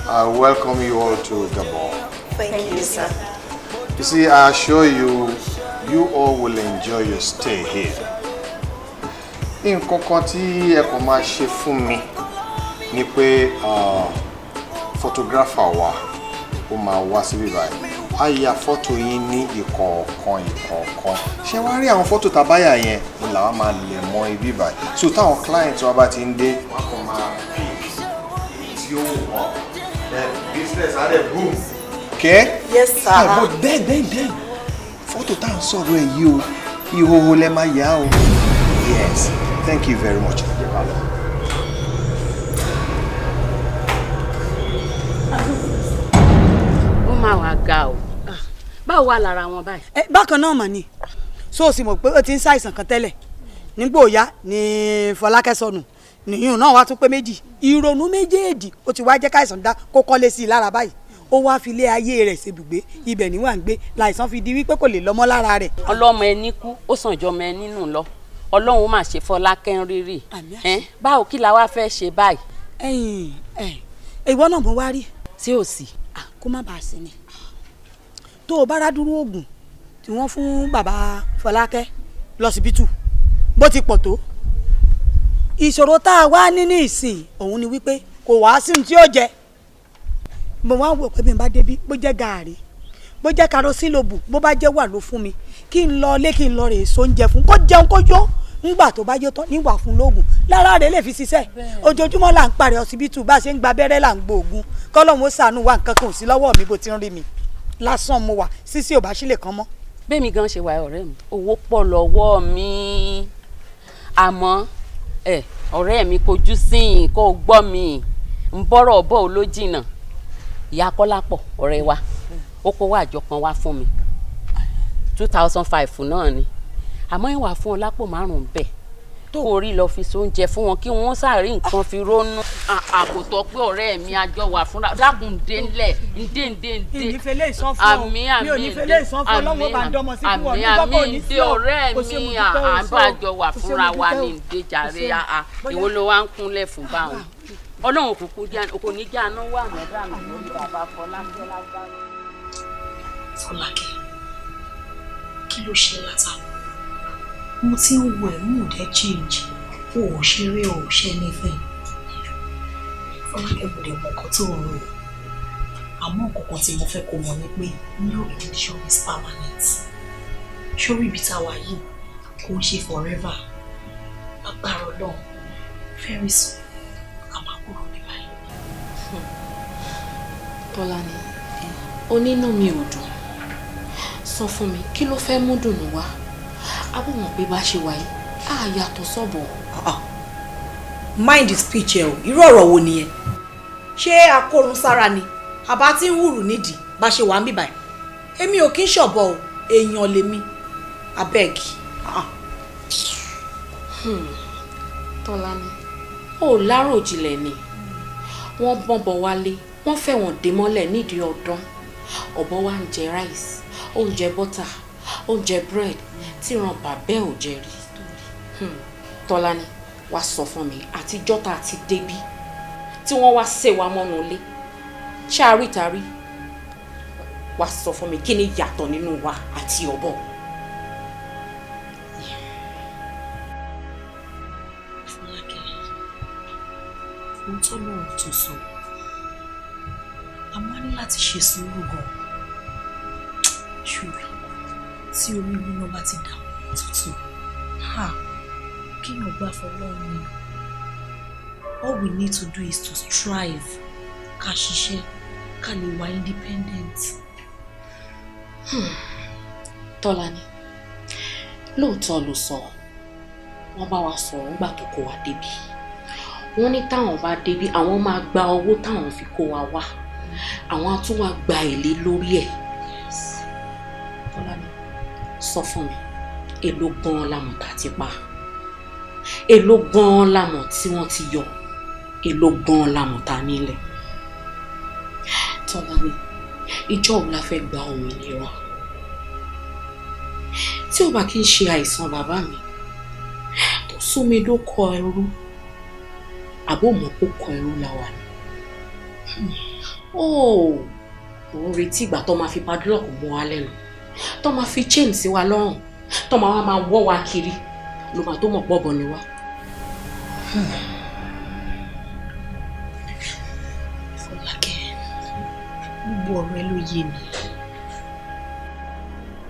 I welcome you all to Gabon. Thank you, sir. You see, I assure you, you all will enjoy your stay here. Nǹkan kan tí ẹ kàn máa ṣe fún mi ni pé photographer wa ó máa wá síbí báyìí. A ya fọ́tò yín ní ìkọ̀ọ̀kan. Ṣé wá rí àwọn fọ́tò tàbáyà yẹn ni làwa máa lẹ̀ mọ́ ibi báyìí. So táwọn client wa bá ti ń dé, wọ́n kàn máa pick tí ó wọ̀. Then business á dẹ̀ boom. Okay? Yes, sir. But then. Photo tá ń sọ̀rọ̀ ẹ̀ yìí o, ìhòòhò lẹ máa yà o. Yes, thank you very much. Ó máa wá ga o. Báwo wà lára wọn báyìí? Bákan náà mà ní. So o sì mọ̀ pé ó ti ń ṣàìsàn kan tẹ́lẹ̀. Nígbà òyá ni Fọlákẹ́ sọnù. Nìyún náà wá tún pé méjì. Ìrònú méjèèjì ó ti wá jẹ́ káìsàn dá kó kọ́lé sí i lára báyìí. Ó wá fi lé ayé rẹ̀ ṣebùgbé ibẹ̀ ni wà ń gbé láìsàn fi di wípé kò lè lọ́mọ lára rẹ̀. Ọlọ́mọ ẹni kú ó sàn jọmọ ẹni nù lọ. Ọlọ́run máa ṣe Fọlákẹ́ rírì. Báwo kí la wá fẹ́ ṣe báyìí? Ìwọ náà mo wá rí. Tí ò sí. Kó má bàa sí ni. Tó o bá rádúró oògùn tí wọ́n fún bàbá Fọlákẹ́ lọ́sibítù bó ti pọ̀ tó. Ìṣòro tá a wá ní ìsìn òun ni wípé kò wá sí ohun tí ó jẹ. Mo wá wò pé bí n bá débí bó jẹ́ gààrí bó jẹ́ karosílòbù bó bá jẹ́ wà ló fún mi kí n lọ lé kí n lọ rè so oúnjẹ fún kó jẹun kó yó ńgbà tó bá yó tán níwà fún lóògùn lára rẹ̀ lè fi ṣiṣẹ́ ojoojúmọ́ là ń parẹ́ ọsibítù bá a ṣe ń gba abẹ́rẹ́ là ń gbóògùn kọ́lọ́hún ó ṣàánú wa nǹkan kan ò sí lọ́wọ́ mi bó ti ń rí mi lásán mo wà sísí ò bá sílẹ̀ kan mọ́. Bẹ́ẹ̀mi gan ṣe wà ọ̀rẹ́ mi owó pọ̀ lọ́wọ́ mi àmọ́ ọ̀rẹ́ mi kojú sí kó gbọ́ mi ń bọ́rọ̀ bọ́ ò ló jìnnà ìyá Kọ́lápọ̀ ọ̀rẹ́ wa ó kó wá àjọ kan wá fún mi 2005 náà ni àmọ́ ìwà fún ọ lápò márùn-ún bẹ́ẹ̀ kó rí lọ fi sóúnjẹ fún wọn kí wọ́n sáré nǹkan fi rónú àkótọ́ pé ọ̀rẹ́ mi àjọ wà fúnra dákun dé ńlẹ̀ ǹdé ìnífẹ̀lẹ́ ìsọ́fún mi ò nífẹ̀lẹ́ ìsọ́fún lọ́wọ́ bá ń dọ́mọ sí fún ọ àmì ǹdé ọ̀rẹ́ mi àbájọ wà fúnra wa ní ǹdé jàre ìwọ ló wá ń kúnlẹ̀ fún báwọn Ọlọ́run kò ní já náà wà mẹ́ta mi lórí bàbá Fọlákẹ́ lágbára. Fọlákẹ́ kí ló ṣe látàrí mo ti ń wo ẹ̀mú rẹ̀ change o ò ṣeré o ò ṣe anything. Fọlákẹ́ kò lè mọ nǹkan tó ń rò àmọ́ nǹkan tí mo fẹ́ kó mọ̀ ni pé no condition is permanent. Sórí ibi táwa yìí kò ń ṣe forever lágbára Ọlọ́run very soon a máa kúrò ní báyìí. Tọ́lání onínú mi ò dùn sọ fún mi kí ló fẹ́ mú dùnú wá abúmọ̀ pé bá ṣe wáyé á yàtọ̀ sọ́bọ̀. Mind speech ẹ o irú ọ̀rọ̀ wo nìyẹn ṣé akórun sára ni àbá tí ń wúrù nídìí bá ṣe wà ń bíbáyìí èmi ò kí ń ṣọ̀bọ o èèyàn lèmi abeg. Tọ́lání ó láròjinlẹ̀ ni wọ́n bọ́nbọ̀ wálé wọ́n fẹ̀wọ̀n dé mọ́lẹ̀ nídìí ọdún ọ̀bọ wa ń jẹ rice oúnjẹ bọ́tà oúnjẹ bread tí ràn bàbẹ́ ò jẹ rí. Tọ́lání wá sọ fún mi àtijọ́ tá a ti débí tí wọ́n wá ṣe wa mọ́nu ilé ṣáàrítàrí wá sọ fún mi kí ni yàtọ̀ nínú wa àti ọ̀bọ. Fọlákẹ́ ohun tó lóun tó sọ a máa ní láti ṣe sùúrù gan ṣùgbọ́n tí omi gbóná bá ti dà tútù kíyàn gbà fọlọ́run ni all we need to do is to strive ká ṣiṣẹ́ ká lè wà independent. Tọ́lání lóòótọ́ ló sọ wọ́n bá wa sọ̀rọ̀ nígbà tó kó wa débi wọ́n ní táwọn bá débi àwọn máa gba owó táwọn fi kó wa wá àwọn á tún wá gba èlé lórí ẹ̀. Tọ́lání sọ fún mi èló gan-an lámọ̀ tá a ti pa èló gan-an lámọ̀ tí wọ́n ti yọ èló gan-an lámọ̀ tá a nílẹ̀. Tọ́lání ìjọ òun la fẹ́ gba òmìnira tí ó bá kí n ṣe àìsàn bàbá mi tó sún mi dóko ẹrú àbó mọ̀ kó kọ ẹrú láwa ni. Òun retí ìgbà tó máa fi padlock mọ́ wa lẹ́nu tó máa fi chain sí wa lọ́rùn tó máa wọ́ wa kiri ló máa tó mọ̀ pọ̀bọ̀ ni wá. Fọlákẹ́ gbogbo ọ̀rọ̀ ẹ ló yé mi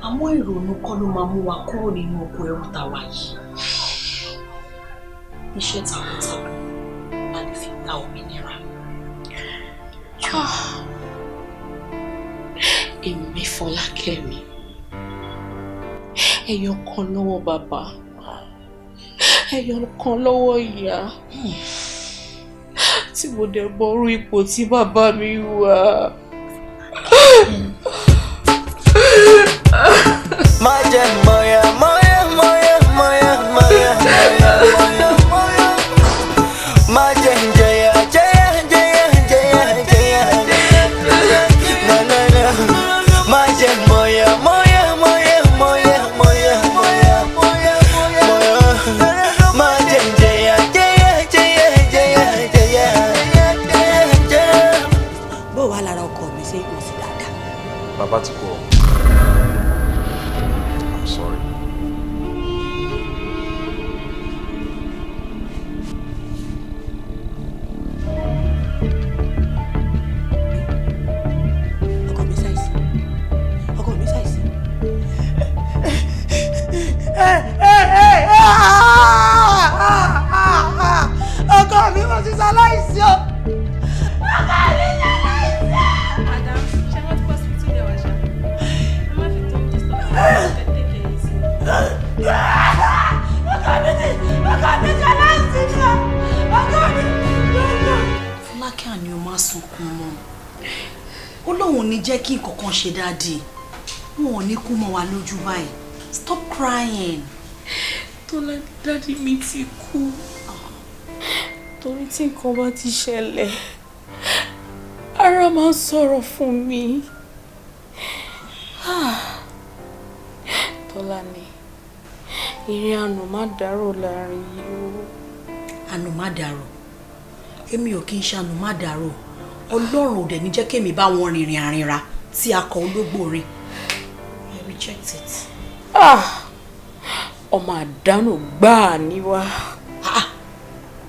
àmọ́ ìrònú kọ́ ló máa mú wa kúrò nínú oko ẹrú tàwa yìí iṣẹ́ takuntakun la lè fi gba òmìnira. Èmi Fọlákẹ́ mi ẹyọ kan lọ́wọ́ bàbá ẹyọ kan lọ́wọ́ ìyá tí mo dẹ̀ bọ́rú ipò tí bàbá mi wà. Má jẹ́ mọ̀yà mọ̀yà mọ̀yà mọ̀yà mọ̀yà mọ̀yà mọ̀yà mọ̀yà má jẹ́ jẹ̀yà jẹ̀yà jẹ̀yà jẹ̀yà jẹ̀yà jẹ̀yà na na na má jẹ́ mọ̀yà mọ̀yà mọ̀yà mọ̀yà mọ̀yà mọ̀yà mọ̀yà mọ̀yà mi ṣe kò sí dáadáa. Bàbá ti kú ọ. I'm sorry. Ọkọ mi wọ́n ti ṣaláìsí o. Ọkọ mi ṣaláìsí o. Madam, ṣé wọ́n ti pọ̀ sí tún lẹ́wọ̀ ṣá? Ẹ má fi tó tó stop tẹ́tẹ́kẹ̀ yìí sí. Ọkọ mi ṣaláìsí ni o. Ọkọ mi. Fọlákẹ́ àní o máa sunkún mọ́. Ó lóun ò ní jẹ́ kí nǹkan kan ṣe dáadé. Wọn ò ní kú mọ́ wa lójú báyìí. Stop crying. Tọ́lá dádì mi ti kú. Torí tí nǹkan bá ti ṣẹlẹ̀, ara máa ń sọ̀rọ̀ fún mi. Tọ́lá ni, ìrìn àná má dárò láàrin yìí o. Àná má dárò. Èmi ò kí ń ṣàánú má dárò. Ọlọ́run ò dẹ̀ ní jẹ́ kémi bá wọn rìnrìn àrìnra tí akọ ológbò rìn. I reject it. Ọmọ àdánù gbáà ni wá.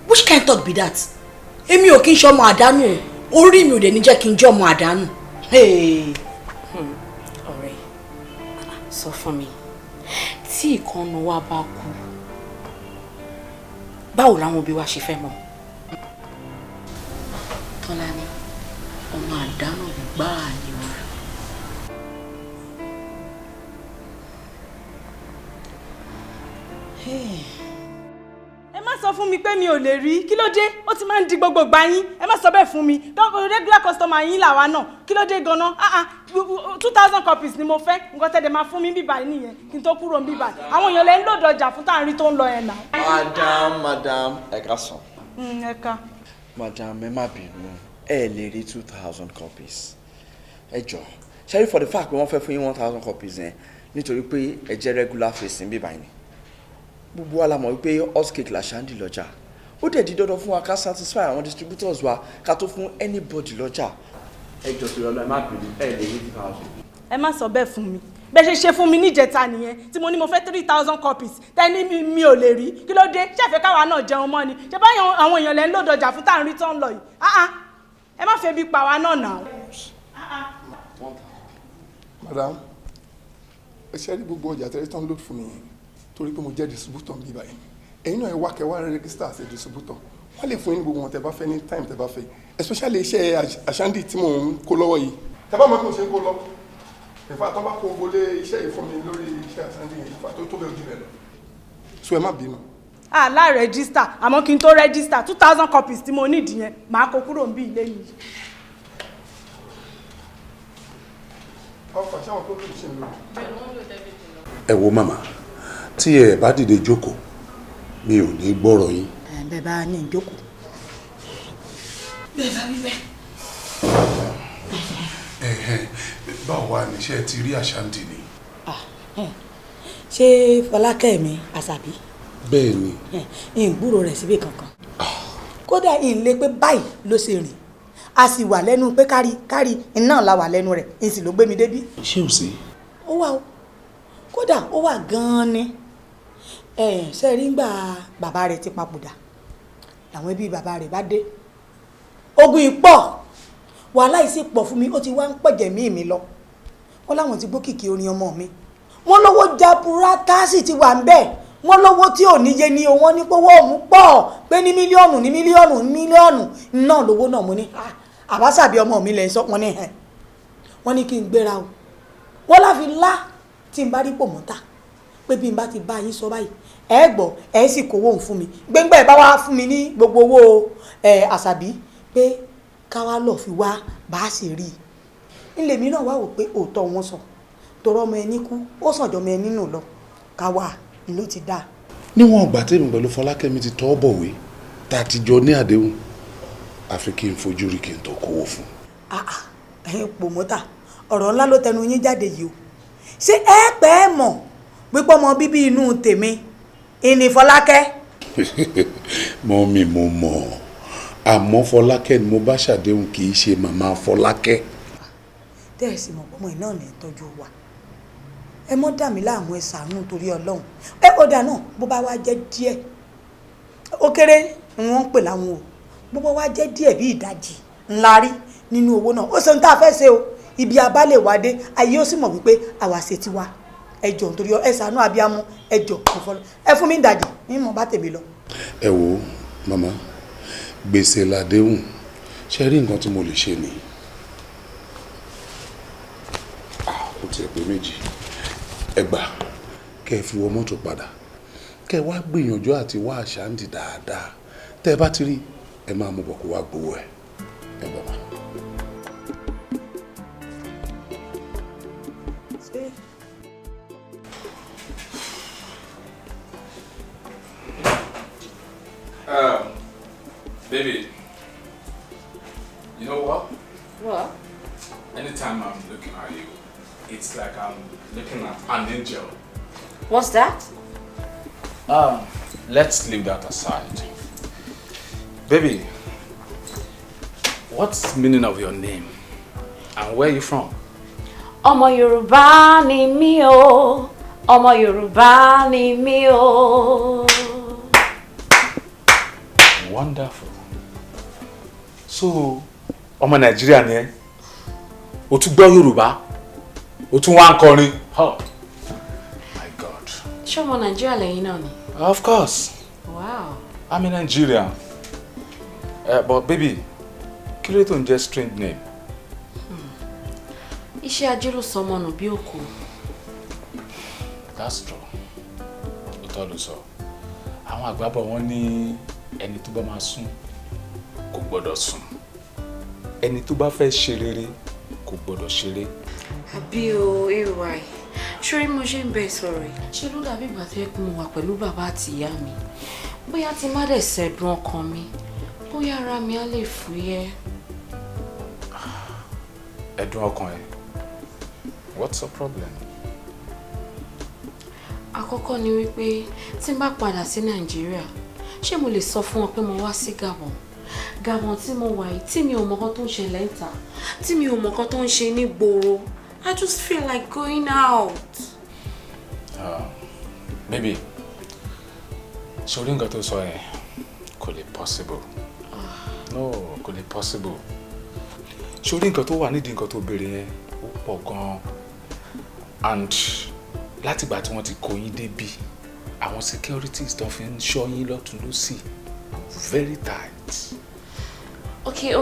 Which kind talk be that? Èmi ò kí ń ṣọmọ àdánù o. Orí mi ò dẹ̀ ní jẹ́ kí n jọmọ àdánù. Ọ̀rẹ́, sọ fún mi, tí ìkànnì wa bá kú, báwo làwọn òbí wa ṣe fẹ́ mọ̀? Tọ́lá ni, ọmọ àdánù gbáà ni wá. Ẹ má sọ fún mi pé mi ò lè rí, kí ló dé? Ó ti máa ń di gbogbo ìgbà yín. Ẹ má sọ bẹ́ẹ̀ fún mi. Regular customer yín làwa náà. Kí ló dé gan-an? 2,000 copies ni mo fẹ́. Nǹkan tẹ́lẹ̀ máa fún mi bíbá nìyẹn kí n tó kúrò bíbá. Àwọn èèyàn lè ń lòdì ọjà fún táàrin tó ń lọ ẹ̀ náà. Madam, ẹ ká sàn. Ẹ ká. Madam, ẹ má bínú. Ẹ lè rí 2,000 copies. Ẹ jọ̀ọ́, ṣé rí for the fact pé wọ́n fẹ́ fún yín 1,000 copies yẹn nítorí pé ẹ jẹ́ regular face ń bíbá yín. Gbogbo wa la mọ̀ wípé hot cake la ṣáǹdì lọ́jà. Ó dẹ̀ di dandan fún wa ká satisfy àwọn distributors wa ká tó fún anybody lọ́jà. Ẹ jọ̀ọ́ torí Ọlọ́run, ẹ má bínú, ẹ lè rí 2,000. Ẹ má sọ bẹ́ẹ̀ fún mi. Bẹ́ẹ̀ ṣe fún mi níjẹta nìyẹn tí mo ní mo fẹ́ 3,000 copies tẹ́ni mi ò lè rí. Kí ló dé? Ṣé ẹ̀fẹ̀ káwa náà jẹun mọ́ ni? Ṣé báyọ̀ àwọn èèyàn lẹ́ ń lòdì ọjà fún táàrin tó ń lọ yìí? Ẹ má fẹ́ bí pa wa náà nà. Madam, ẹ ṣe rí gbogbo ọjà tẹ́lẹ̀ tán lòdì fún mi torí pé mo jẹ́ distributor ń bí báyìí. Ẹ̀yin náà ẹ wá kẹwàá register as a distributor. Wọ́n lè fún yín gbogbo wọn tẹ́ bá fẹ́ ní time tẹ́ bá fẹ́. Especially iṣẹ́ àṣàndì tí mò ń kó lọ́wọ́ yìí. Tẹ́ bá mọ̀ kí mo ṣe ń kó lọ. Ìfà tó bá kó gbolé iṣẹ́ yìí fún mi lórí iṣẹ́ àṣàndì yìí, ìfà tó bẹ́ẹ̀ ojú rẹ̀ lọ. So ẹ má bínú. Láì register, àmọ́ kí n tó register 2,000 copies tí mo ní ìdíyẹn màá kó kúrò ń bí ilé mi. Ẹ wo màmá, tí ẹ bá dìde jókòó mi ò ní gbọ́rọ̀ yín. Bẹ́ẹ̀ bá ní ìjókòó. Bẹ́ẹ̀ bá wí bẹ́ẹ̀. Báwo wá níṣẹ́ ti rí àṣàǹdì ni? Ṣé Fọlákẹ́ mi Àṣàbí? Bẹ́ẹ̀ ni. Ìgbúrò rẹ̀ síbí kankan. Kódà ìlé pé báyìí ló ṣe rìn. A sì wà lẹ́nu pé kárí iná la wà lẹ́nu rẹ̀, ìsìn ló gbé mi débí. Ṣé ò sí? Ó wà o. Kódà ó wà gan-an ni. Ṣe rí ngbà bàbá rẹ̀ ti papòdà. Làwọn ẹbí bàbá rẹ̀ bá dé. Ogun ìpọ̀. Wàhálà yìí sì pọ̀ fún mi, ó ti wá ń pẹ̀jẹ̀ mí mi lọ. Wọ́n láwọn ti gbókìkí orin ọmọ mi. Wọ́n lówó jaburata sì ti wà ń bẹ̀. Wọ́n lówó tí ò níye ni o, wọ́n ní pówó òun pọ̀ pé ní mílíọ̀nù náà lówó náà mo ní. Àbáṣàbí ọmọ mi lẹ̀ ń sọ wọn ní ẹ̀. Wọ́n ní kí n gbéra o. Wọ́n láfi lá tí n bá rí pòmọ́tà pé bí n bá ti bá yín sọ báyìí ẹ gbọ́ ẹ sì kówó òun fún mi. Gbẹ́ngbẹ́ bá wá fún mi ní gbogbo owó Àṣàbí pé ká wá lọ fi wá bá a ṣe rí i. Ilé mi náà wá wò pé òótọ́ wọn sọ tọrọ ọmọ ẹni kú ó sànjọ ọmọ ẹni nù lọ ká wà ló ti dáa. Níwọ̀n ìgbà tèmi pẹ̀lú Fọlákẹ́mi ti tọ́ bọ̀wé tá a ti jọ ní àdéhùn àfi kí n fojú rí kí n tó kówó fún. Pòmọ́tà ọ̀rọ̀ ńlá ló tẹnu yín jáde yìí o. Ṣé ẹ pẹ́ mọ̀ pípọ́ ọmọ bíbí inú tèmi ìní Fọlákẹ́? Mọ́mì mo mọ̀ àmọ́ Fọlákẹ́ ni mo bá ṣàdéhùn kì í ṣe màmá Fọlákẹ́. tẹ́ ẹ sì mọ̀ pọ́mọ iná ní ìtọ́jú wa ẹ mọ́ dà mí láàmú ẹ ṣàánú torí Ọlọ́run ẹ ọ̀dà náà bó bá wá jẹ́ díẹ̀ ó kéré ni wọ́n ń pè láwọn o bó bá wá jẹ́ díẹ̀ bí ìdajì ńlá rí nínú owó náà ó ṣe ń tá a fẹ́ ṣe o ibi abálẹ̀ wá dé ayé ó sì mọ̀ wípé àwa ṣe tiwa ẹ jọ̀ọ́ nítorí ẹ ṣàánú abiyamọ ẹ jọ̀ọ́ kò fọlọ́ ẹ fún mi ń dajì ní mọ̀ bá tèmi lọ. ẹ wo màmá gbèsè làdéhùn ṣe rí nǹkan tí mo lè ṣe nìyí ó ti ẹ̀ pé méjì ẹ gbà kẹ́ ẹ fi wọ mọ́tò padà kẹ́ ẹ wá gbìyànjú àti wá àṣàǹdì dáadáa tẹ́ ẹ bá ti rí ẹ máa mú bọ̀ kó wá gbowó ẹ gbà má. Baby, you know what? What? Anytime I'm looking at you, it's like I'm looking at an angel. What's that? Let's leave that aside. Baby, what's the meaning of your name? And where are you from? Ọmọ Yorùbá ni mí o. Ọmọ Yorùbá ni mí o. Wonderful. So, ọmọ Nigeria ni ẹ́? O tún gbọ́ Yorùbá? O tún wá ń kọrin? Oh my God. Ṣé ọmọ Nigeria lẹ́yìn náà ni? Of course. Wow. I'm a Nigerian. But baby, kí ló tó ń jẹ́ strange name? Iṣẹ́ ajé ló sọ ọmọ nù bí òkú. That's true. Òótọ́ ló sọ. Àwọn àgbàbọ̀ wọn ní ẹni tó bá máa sùn kò gbọ́dọ̀ sùn. Ẹni tó bá fẹ́ ṣe rere kò gbọ́dọ̀ ṣeré. Àbí o, Irewole. Ṣé mo ṣe ń bẹ sọ̀rọ̀ yìí? Ṣé ló dàbí ìgbà tó yẹ kó mo wà pẹ̀lú bàbá àti ìyá mi? Bóyá tí má dẹ̀ ṣẹ̀dùn ọkàn mi, bóyá ara mi á lè fúyẹ́. Ẹ̀dùn ọkàn ẹ. What's the problem? Àkọ́kọ́ ni wípé tí n bá padà sí Nàìjíríà, ṣé mo lè sọ fún wọn pé mo wá sí Gabon? Gabon tí mo wà yìí, tí mi ò mọ nǹkan tó ń ṣẹlẹ̀ níta, tí mi ò mọ nǹkan tó ń ṣe ní gbòòrò. I just feel like going out. Maybe. Ṣorí nǹkan tó sọ yẹn kò lè possible. No, kò lè possible. Ṣorí nǹkan tó wà nídìí nǹkan tó béèrè yẹn ó pọ̀ gan-an. And látìgbà tí wọ́n ti kó yín débí, àwọn securities tó fi ń ṣọ́ yín lọ́tùn lósì very tight. Okay.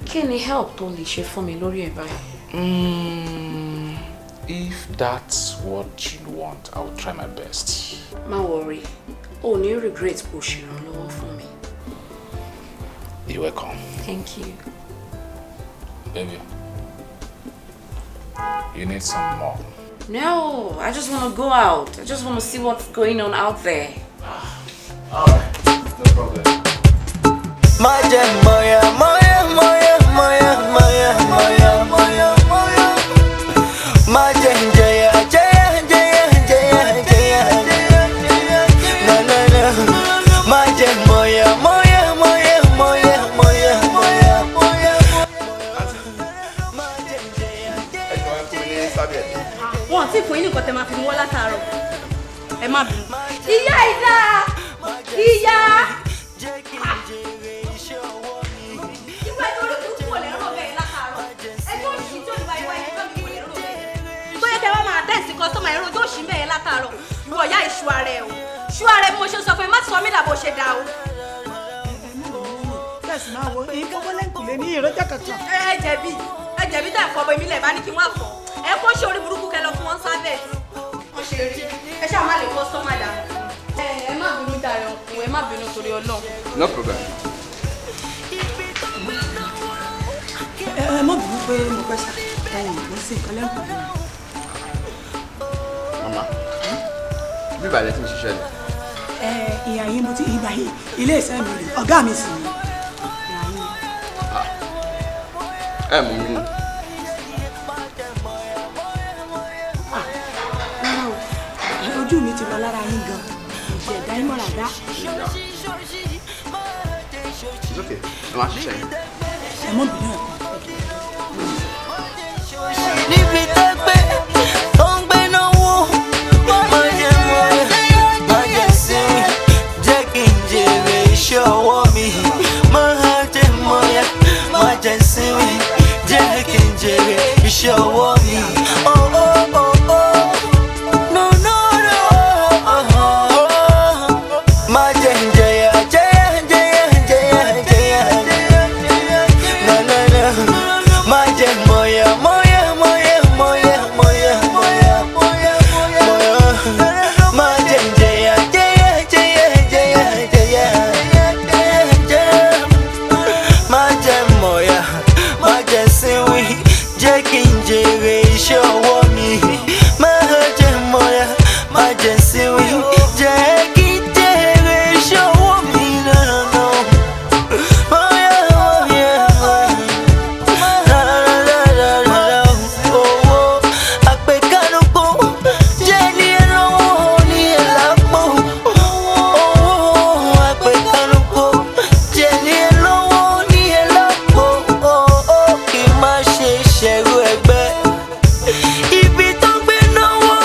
Kí ni help tó lè ṣe fún mi lórí ẹ̀ báyìí? If that's what you want, I will try my best. Má worry. O ní regret bó ṣe ìrànlọ́wọ́ fún mi. You're welcome. Thank you. Baby, you need some more. No, I just want to go out. I just want to see what's going on out there. Alright, no problem. Moya, moya, moya, moya, moya, moya, moya, moya, moya. Moya, jaya, jaya, jaya, jaya, jaya, jaya. Na na na. Moya, moya, moya, moya, moya, moya, moya, moya. Wọ́n ti fún yín nìkan tẹ́ máa fi wọ́n látàárọ̀. Ẹ má bínú. Ìyá ìdá! Ìyá! Ìgbà tó rí kúkú wò lẹ́rọ̀ bẹ́ẹ̀ látàárọ̀. Ẹjọ́ òṣì tí olùwà ìwà ẹ̀jọ́ mi wò lẹ́rọ̀ bẹ́ẹ̀. Tó yẹ kẹ́ wá máa tẹ̀sí kan tó máa ẹ̀rọ ojú òṣì bẹ́ẹ̀ látàárọ̀. Ìwọ ìyá ìṣú ara ẹ̀ o. Ṣú ara ẹ̀ bí mo ṣe sọ fún ẹ má sọ mí dà bó ṣe dà o. Bẹ́ẹ̀sì máa wo èyí fọwọ́ lẹ́ǹkùlé ní ìrọ́jà kankan. Ẹ jẹ̀bi tá ẹ̀fọ́ bọ èmi lẹ̀ bá ní kí wọ́n fọ́. Ẹ kó ṣe orí burúkú kẹ lọ fún wọn sábẹ̀. Wọ́n ṣe rí. Ẹ ṣáà má lè kọ́ sọ́mà dà. Ẹ má bínú dàrẹ ọkùnrin, ẹ má bínú torí Ọlọ́run. No problem. Ẹ má bínú pé mo fẹ́ sá ẹ̀yìn ló sì nǹkan lẹ́ǹkùlé. Mama, bí ìbàlẹ̀ tí mo ṣiṣẹ́ ni. Ìyá yín mo ti ìgbà yìí ilé iṣẹ́ mi rè ọ̀gá mi sì ni. Ẹ mú mi. Ojú mi ti lọ lára yín gan. Ìjẹ́ ẹ̀dá yín mọ̀ra dá. It's okay. Ẹ máa ṣiṣẹ́ yín. Ẹ mọ̀ bínú ẹ̀. jèrè iṣẹ́ ọwọ́ mi. Oh, oh, oh, oh. No, no, no. Má jẹ́ ń jẹyà, jẹyà, jẹyà, jẹyà, jẹyà. No, no, no. Má jẹ́ mọ̀yà, mọ̀yà, mọ̀yà, mọ̀yà, mọ̀yà, mọ̀yà, mọ̀yà, mọ̀yà. Má jẹ́ ń jẹyà, jẹyà, jẹyà, jẹyà, jẹyà. Má jẹ́ mọ̀yà, má jẹ́ síwí, jẹ́ kí n jèrè iṣẹ́ ọwọ́ mi. Má jẹ́ mọ̀yà, má jẹ́ síwí, jẹ́ kí n jèrè iṣẹ́ ọwọ́ mi. No, no, no. Mọ̀yà, mọ̀yà, mọ̀yà. Owó àpèkánukò jẹ́ ní ẹlọ́wọ́ ní ẹ̀lápò. Owó àpèkánukò jẹ́ ní ẹlọ́wọ́ ní ẹ̀lápò. Kí n má ṣe ṣẹ̀rù ẹgbẹ́. Ibi tó gbé náwó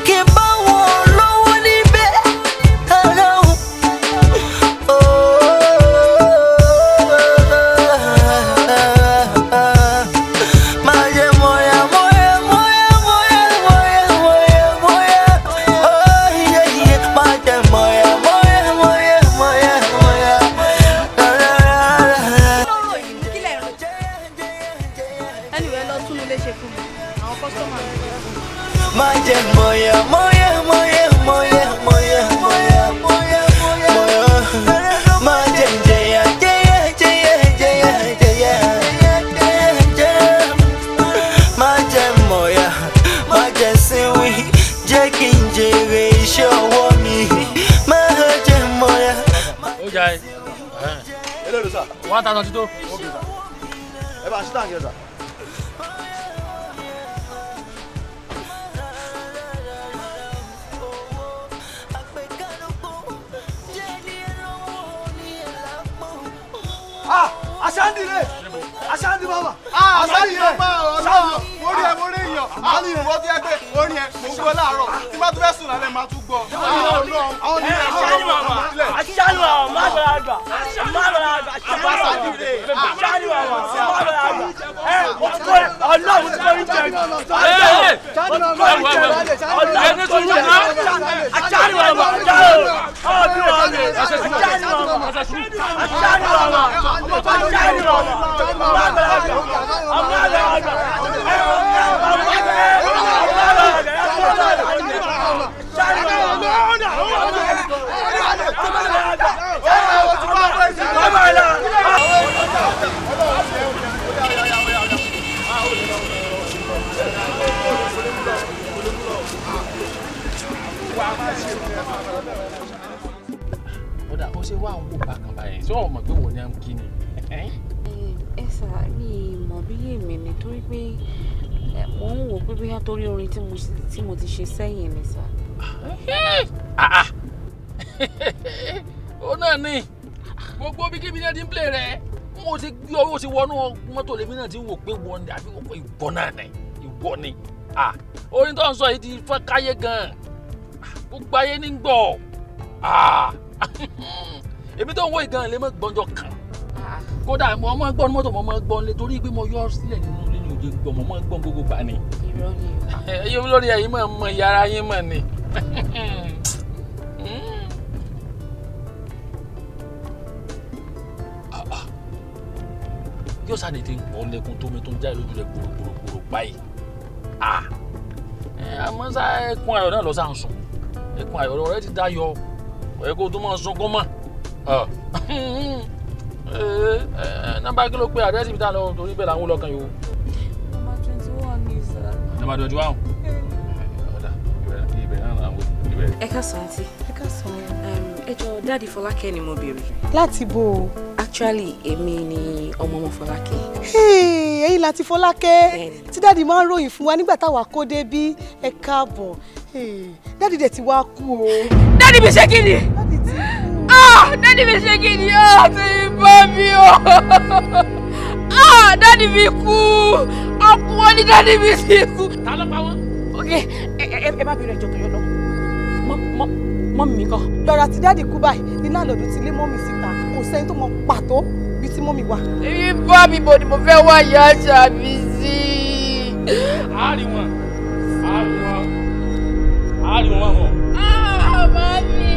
kí n bá wọn lọ́wọ́ níbẹ̀. Má jẹ́ mọ̀yà, mọ̀yà, mọ̀yà, mọ̀yà, mọ̀yà, mọ̀yà, mọ̀yà. Oh, yeah, yeah. Má jẹ́ mọ̀yà, mọ̀yà, mọ̀yà, mọ̀yà, mọ̀yà. Anyway, lọ tún ilé ṣe fún mi. Àwọn kọ́sítọ́mà mi. Má jẹ́ mọ̀yà, mọ̀yà, mọ̀yà, mọ̀yà, mọ̀yà, mọ̀yà, mọ̀yà, mọ̀yà. Má jẹ́ jẹyà, jẹyà, jẹyà, jẹyà, jẹyà. Má jẹ́ mọ̀yà, má jẹ́ síwí, jẹ́ kí n jèrè iṣẹ́ ọwọ́ mi. Má jẹ́ mọ̀yà. Ó jà ẹ́. Hello, sir. 1,000 ti tó. Okay, sir. Ẹ bá ṣítà ń gẹ̀, sir. Aṣáǹdì rẹ̀! Aṣáǹdì bàbá! Aṣáǹdì bàbá ọ̀rọ̀ mo rí ẹ mo rí èèyàn. Àní ìwọ tí ẹ pé orin ẹ mo gbọ́ láàárọ̀ tí bá tún fẹ́ sùn lálẹ́ máa tún gbọ́. Àwọn ní ẹ̀ Aṣáǹdì bàbá! Aṣáǹdì bàbá! Má bẹ̀rẹ̀ àgbà! Má bẹ̀rẹ̀ àgbà! Aṣáǹdì rẹ̀! Aṣáǹdì bàbá! Má bẹ̀rẹ̀ àgbà! Ẹ ọlọ́run tí wọ́n ń jẹ ní. Ọ̀dà ó ṣe wá àwọn òkú bákan báyìí ṣé ọmọ pé wọ́n ní à ń kí ni. Ẹ sà mi mọ̀ bí èmi ni torí pé mò ń wò pé bóyá torí orin tí mo ti ṣe sẹ́yìn ni sà. Ó náà ní gbogbo bí kíbi ní ẹ ti ń play rẹ̀ mo ti gbé ọwọ́ sí wọnú mọ́tò lèmi náà ti ń wò pé wọ́n ní àbí wọ́n pé ìwọ náà ní ìwọ ni. Orin tó ń sọ yìí ti fẹ́ káyé gan-an gbogbo ayé ní gbọ́. Èmi tó ń wọ ìgan lè mọ́ gbọ́njọ́ kan kódà mo máa gbọ́n mọ́tò mo máa gbọ́n lé torí pé mo yọ sílẹ̀ nínú ilé ní òjò gbọ́n mo máa gbọ́n gbogbo gbà ni. Irọ́ ni o. Ẹyẹ olórí ẹ̀yin máa mọ ìyára yín mọ̀ ni. Yóò sáré tí ń pọ̀ lẹ́kùn tómi tó ń jáde lójú rẹ̀ gbòrògbòrò báyìí. Àmọ́ sá ẹkún ayọ̀ náà lọ sáà ń sùn ẹkún ayọ̀ rẹ ti dá yọ ọ̀yẹ́ kó tó máa sunkún mọ́. Nọ́mbà kí ló pé àdírẹ́sì mi tá lọ torí bẹ́ẹ̀ làwọn olókan yòó. Nọ́mbà 21 ni sà. Nọ́mbà 21. Ọ̀dà ibẹ̀ náà làwọn ibẹ̀. Ẹ káàsán àǹtí. Ẹ káàsán. Ẹ jọ̀ọ́ dáàdi Fọlákẹ́ ni mo béèrè. Láti bò ó. Actually èmi ni ọmọ Fọlákẹ́. Ẹ̀yin láti Fọlákẹ́ tí dáàdi máa ń ròyìn fún wa nígbà táwa kó dé bí ẹ káàbọ̀. Dáàdi dẹ̀ ti wá kú o. Dáàdi mi ṣe kí ni? Dáàdi mi ṣe kí ni? Ti bá mi o. Dáàdi mi kú. Ọkùnrin ni dáàdi mi ti kú. Ta ló pa wọ́n? Ok, ẹ má bẹ̀rẹ̀ ẹjọ́ tó yọ lọ. Mọ́mì mi kọ́. Lọ́ra tí dáàdi kú báyìí ní láńlọ́ọ̀dù ti lé mọ́mì síta kò sẹ́ni tó mọ pàtó bí tí mọ́mì wà. Èmi bá mi bò ni mo fẹ́ wá ìyá àṣà mi sí. sí. àárín wọn mọ̀. Mami.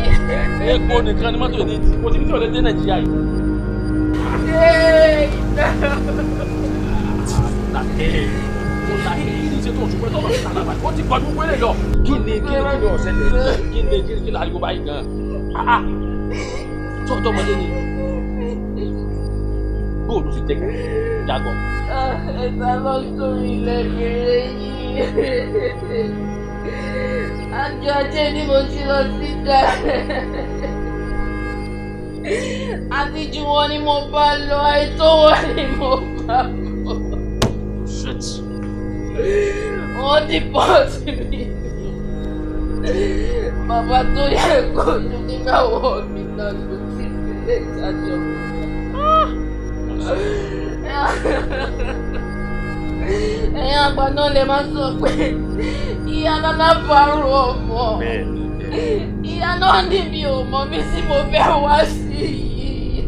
Epo nìkan ni mọ́tò ní kò síbi tí ò lè dé Nàìjíríà yìí. Ṣé tó ṣùgbọ́n tó lọ sí àlàbà ó ti gbọ́dún wẹ́lẹ̀ lọ. Kí ni ọ̀sẹ̀ lè kí ni ariwo báyìí gan-an? Tó ọmọdé ni góòlù sì tẹ̀kọ̀ jágọ̀. Ẹ̀ta lọ sórí ilẹ̀ kéré yìí. Àjọ ajé ni mo ti lọ sí dá. Àtijú wọn ni mo bá lọ, àìtó wọn ni mo bá bọ̀. Shit. Wọ́n dìpọ́tì mi. Bàbá tó yẹ kó tún nígbà wọ̀ mí náà ló ti sílé ìtajà mi. Ẹ̀yin àgbà náà lè máa sọ pé ìyá náà parun ọmọ. Ìyá náà ní mi ò mọ mi tí mo fẹ́ wá sí yìí.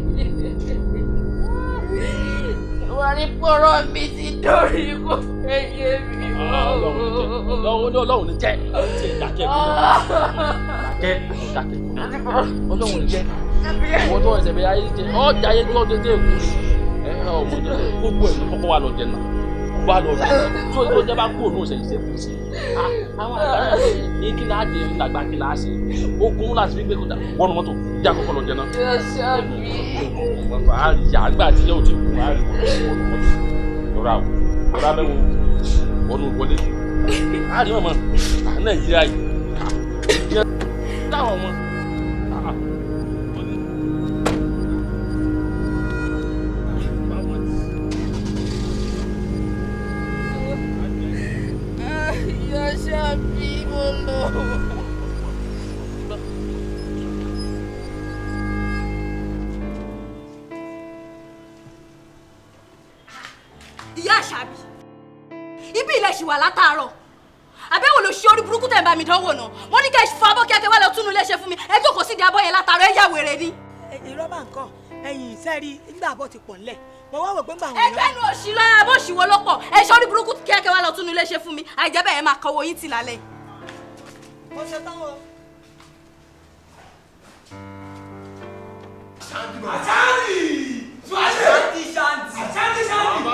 Ìwà ní pọ̀rọ̀ mi ti dórí kò fẹ́ yé mi mọ́. Ọlọ́run ní jẹ́ ṣe ìdákẹ́ Ọlọ́run ní jẹ́ ìwọ tó ẹsẹ̀ bẹ́ẹ̀ ayé jẹ́ ọjà ayé tó ọdún tẹ́ èkú gbogbo ẹ̀ kọ́kọ́ wà lọ jẹ náà wà lọ jẹ tó ìlú ọjọ́ bá kúrò ní ọ̀sẹ̀ ìṣẹ́kù sí àwọn àgbàrá ní kí láà dé nígbàgbà kí láà ṣe ogun láti fi gbé kọjá wọ́n ní mọ́tò jẹ́ àkọ́kọ́ lọ jẹ náà. Àgbà tí yóò ti kú àárín wọn ní mọ́tò lọ́ra o lọ́ra bẹ́ẹ̀ wọ́n wọlé àárín wọn mọ́ Nàìjíríà yìí táwọn ọmọ. Ìyá Àṣàbí, ibi ilẹ̀ ṣì wà látàárọ̀. Àbẹ̀wò ló ṣe orí burúkú tẹ̀ ń bá mi dánwò náà. Wọ́n ní kẹ́ ẹ fọ abọ́ kí ẹ wá lọ túnú ilé ṣe fún mi. Ẹ jókòó sí di abọ́ yẹn látàárọ̀, ẹ yà wèrè ni. Ìrọ́bà nǹkan ẹ̀yìn ìṣẹ́rí nígbà àbọ̀ ti pọ̀ nílẹ̀. Mo wá wò pé gbà wọ́n. Ẹgbẹ́ nu òṣì lọ́ra bó ṣì wo ló pọ̀. Ẹ ṣe orí burúkú kí ẹ wá lọ túnú ilé ṣe fún mi. Àìjẹ́ bẹ́ẹ̀ máa kọwọ́ yín tì lálẹ́. Mo ṣe tán o.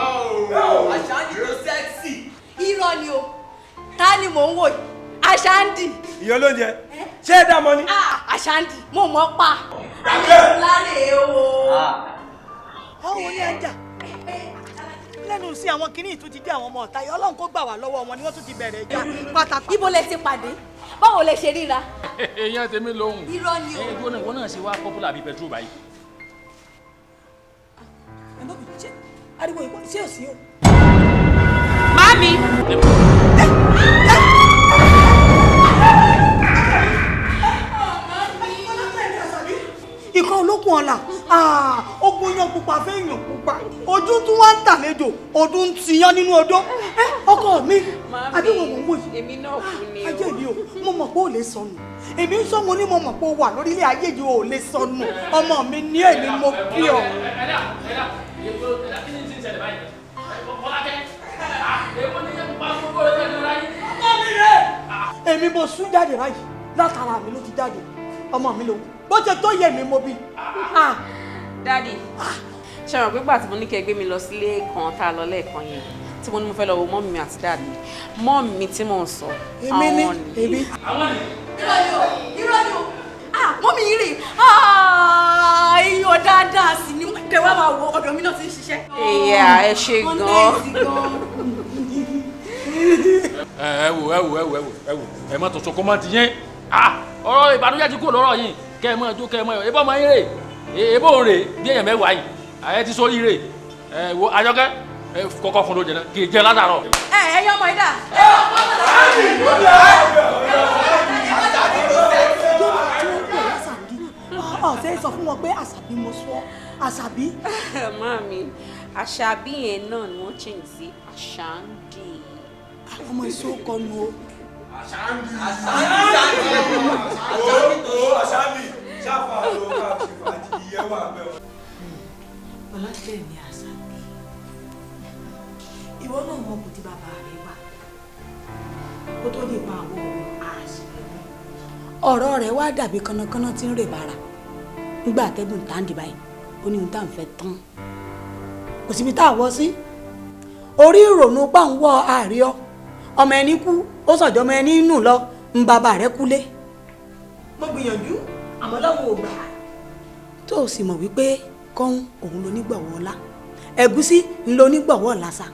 Àṣàndì tó sẹ́ksì. Irọ́ ni o. Ta ni mò ń wò yìí? Àṣàndì. Ìyá olóúnjẹ. Ṣé ẹ dá mọ ni? Àṣàndì, mo mọ̀ pa. Láre o. Àwọn oní ẹja. Lẹ́nu sí àwọn kìíní tún ti dé àwọn ọmọ ọ̀tá yìí. Ọlọ́run kó gbà wá lọ́wọ́ wọn ni wọ́n tún ti bẹ̀rẹ̀ ẹja pàtàkì. Ibo lẹ ti pàdé? Báwo lẹ ṣe ríra? Èèyàn tèmi lóhùn. Irọ́ ni o. Ẹ̀yin gbọ́dọ̀ náà ṣe wá popular bíi petrol báyìí. Ariwo ìwọ ṣé ò sí o. Mami. Ikọ̀ olókùn ọ̀la ogun yan pupa fẹ́yàn pupa ojú tún wá ń tàlejò ọdún ń tiyán nínú odó ọkọ mi àbí wọn mọ̀ ń wò yìí. Èmi náà kú ni o. Ayé mi o mo mọ̀ pé ò lè sọnù èmi ń sọ mo ní mo mọ̀ pé ó wà lórílẹ̀ ayé yìí ò lè sọnù ọmọ mi ní èmi mo bí ọ. Èmi mo sún jáde báyìí látara mi ló ti jáde ọmọ mi ló bó ṣe tó yẹ mi mo bí. Daddy ṣe rò pé gbà tí mo ní kẹ́ gbé mi lọ sílé kan tá a lọ lẹ́ẹ̀kan yẹn tí mo ní mo fẹ́ lọ wo mọ́mì mi àti dáàdì mọ́mì mi tí mò ń sọ àwọn ni. Èmi. Irọ́ ni o. Mọ́mì yìí rè èèyàn dáadáa sì ni kẹ́ wá máa wo ọ̀dọ̀ mi náà ti ń ṣiṣẹ́. Ìyá ẹ ṣe gan-an. Ẹ wò ẹ má tó sọkọ́ má ti yẹn ọ̀rọ̀ ìbànújẹ́ ti kúrò lọ́rọ̀ yìí kẹ́ ẹ mọ́ ẹjọ́ kẹ́ ẹ mọ́ ẹ ebó máa ń rè ebó ń rè bí èèyàn mẹ́wàá yìí ẹ ti sórí rè ẹ wo Àjọkẹ́ ẹ kọ́kọ́ fún lóúnjẹ náà kì í jẹ látàárọ̀. Ẹ̀yin ọmọ ìdá. Ọ̀sẹ̀ sọ fún wọn pé Àṣàbí mo sọ Àṣàbí. Mami Àṣàbí yẹn náà ni wọ́n change sí Àṣàndì. Ọmọ ìṣó kọlu o. Àṣàndì ṣáfà ló ká ṣe fàájì iye wà bẹ́ẹ̀. Ọlọ́tẹ̀ ni Àṣàbí. ìwọ náà mọ kò tí bàbá rẹ wà kó tó lè pa àwọn òun àṣìlẹ̀ ọ̀rọ̀ rẹ̀ wá dàbí kánnakánná tí ń rè bára nígbà tẹ́gùn tá ń dì báyìí ó ní ohun tá à ń fẹ́ tán kò síbi tá a wọ́ sí orí ìrònú páńwọ́ àríọ́ ọmọ ẹni kú ó sànjọ́ ọmọ ẹni nù lọ ń bàbá rẹ̀ kúlé mo gbìyànjú àmọ́ lọ́wọ́ ò gbà tó o sì mọ̀ wípé kọ́hún òun ló nígbọ̀wọ́ ọlá ẹ̀gúsí ń lo nígbọ̀wọ́ làṣà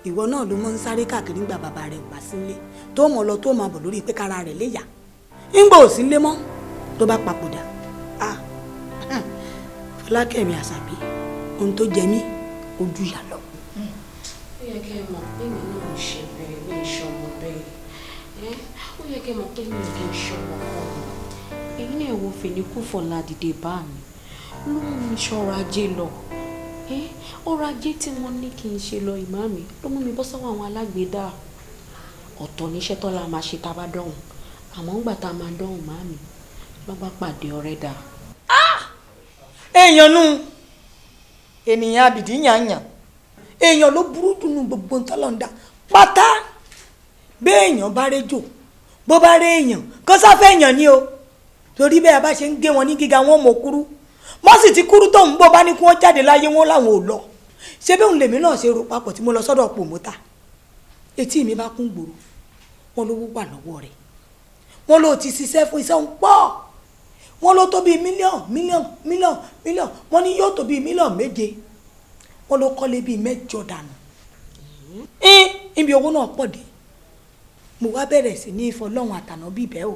ìwọ náà ló mọ́ ń sáré káàkiri nígbà bàbá rẹ̀ wá sílé tó mọ̀ lọ tó máa bọ̀ lórí pé kára rẹ̀ lè yá ńgbà ò sí lé mọ́ tó bá papòdà Fọlákẹ́mi Àṣàbí ohun tó jẹ mí ojú yà lọ. ó yẹ kẹ́ ẹ mọ̀ pé mi náà ń ṣe bẹ́ẹ̀ mi ń ṣọmọ bẹ́ẹ̀ ó yẹ kẹ́ ẹ mọ̀ pé mi ò kí ń ṣọmọ kan èyí náà wo fèníkù fọlá dìde bá mi ló mú mi ṣọ́ra ajé lọ ọrọ̀ ajé tí wọ́n ní kí n ṣe lọ ìmáàmì ló mú mi bọ́ sọ́wọ́ àwọn alágbèédá ọ̀tọ̀ níṣẹ́ tó la máa ṣe tá a bá dọ̀hùn àmọ́ ńgbà tá a máa dọ̀hùn máàmì ló bá pàdé ọ̀rẹ́ dà. èèyàn nu ènìyàn àbìdí yànyàn èèyàn ló burú dùnú gbogbo ntọ́lọ́ndà pátá béèyàn bá réjò bó bá ré èèyàn kó sáfẹ́ èèyàn ni o torí bẹ́ẹ̀ bá ṣe ń gé wọn ní gíga wọn mọ̀ kúrú mọ́ sì ti kúrú tó ń bọ̀ bá ní kí wọ́n jáde láyé wọn láwọn ò lọ ṣé bí òun lèmi náà ṣe ro papọ̀ tí mo lọ sọ́dọ̀ pòmọ́tà etí mi bá kún gbòòrò wọn lówó wà lọ́wọ́ rẹ̀ wọn ló ti ṣiṣẹ́ fún iṣẹ́ ń pọ̀ wọn ló tó bíi mílíọ̀n wọn ní yóò tó bíi mílíọ̀n 7 wọn ló kọ́lé bíi 8 dànù ibi owó náà pọ̀ dé mo wá bẹ̀rẹ̀ sí ní ìfọlọ́hún àtàná bíbẹ́ o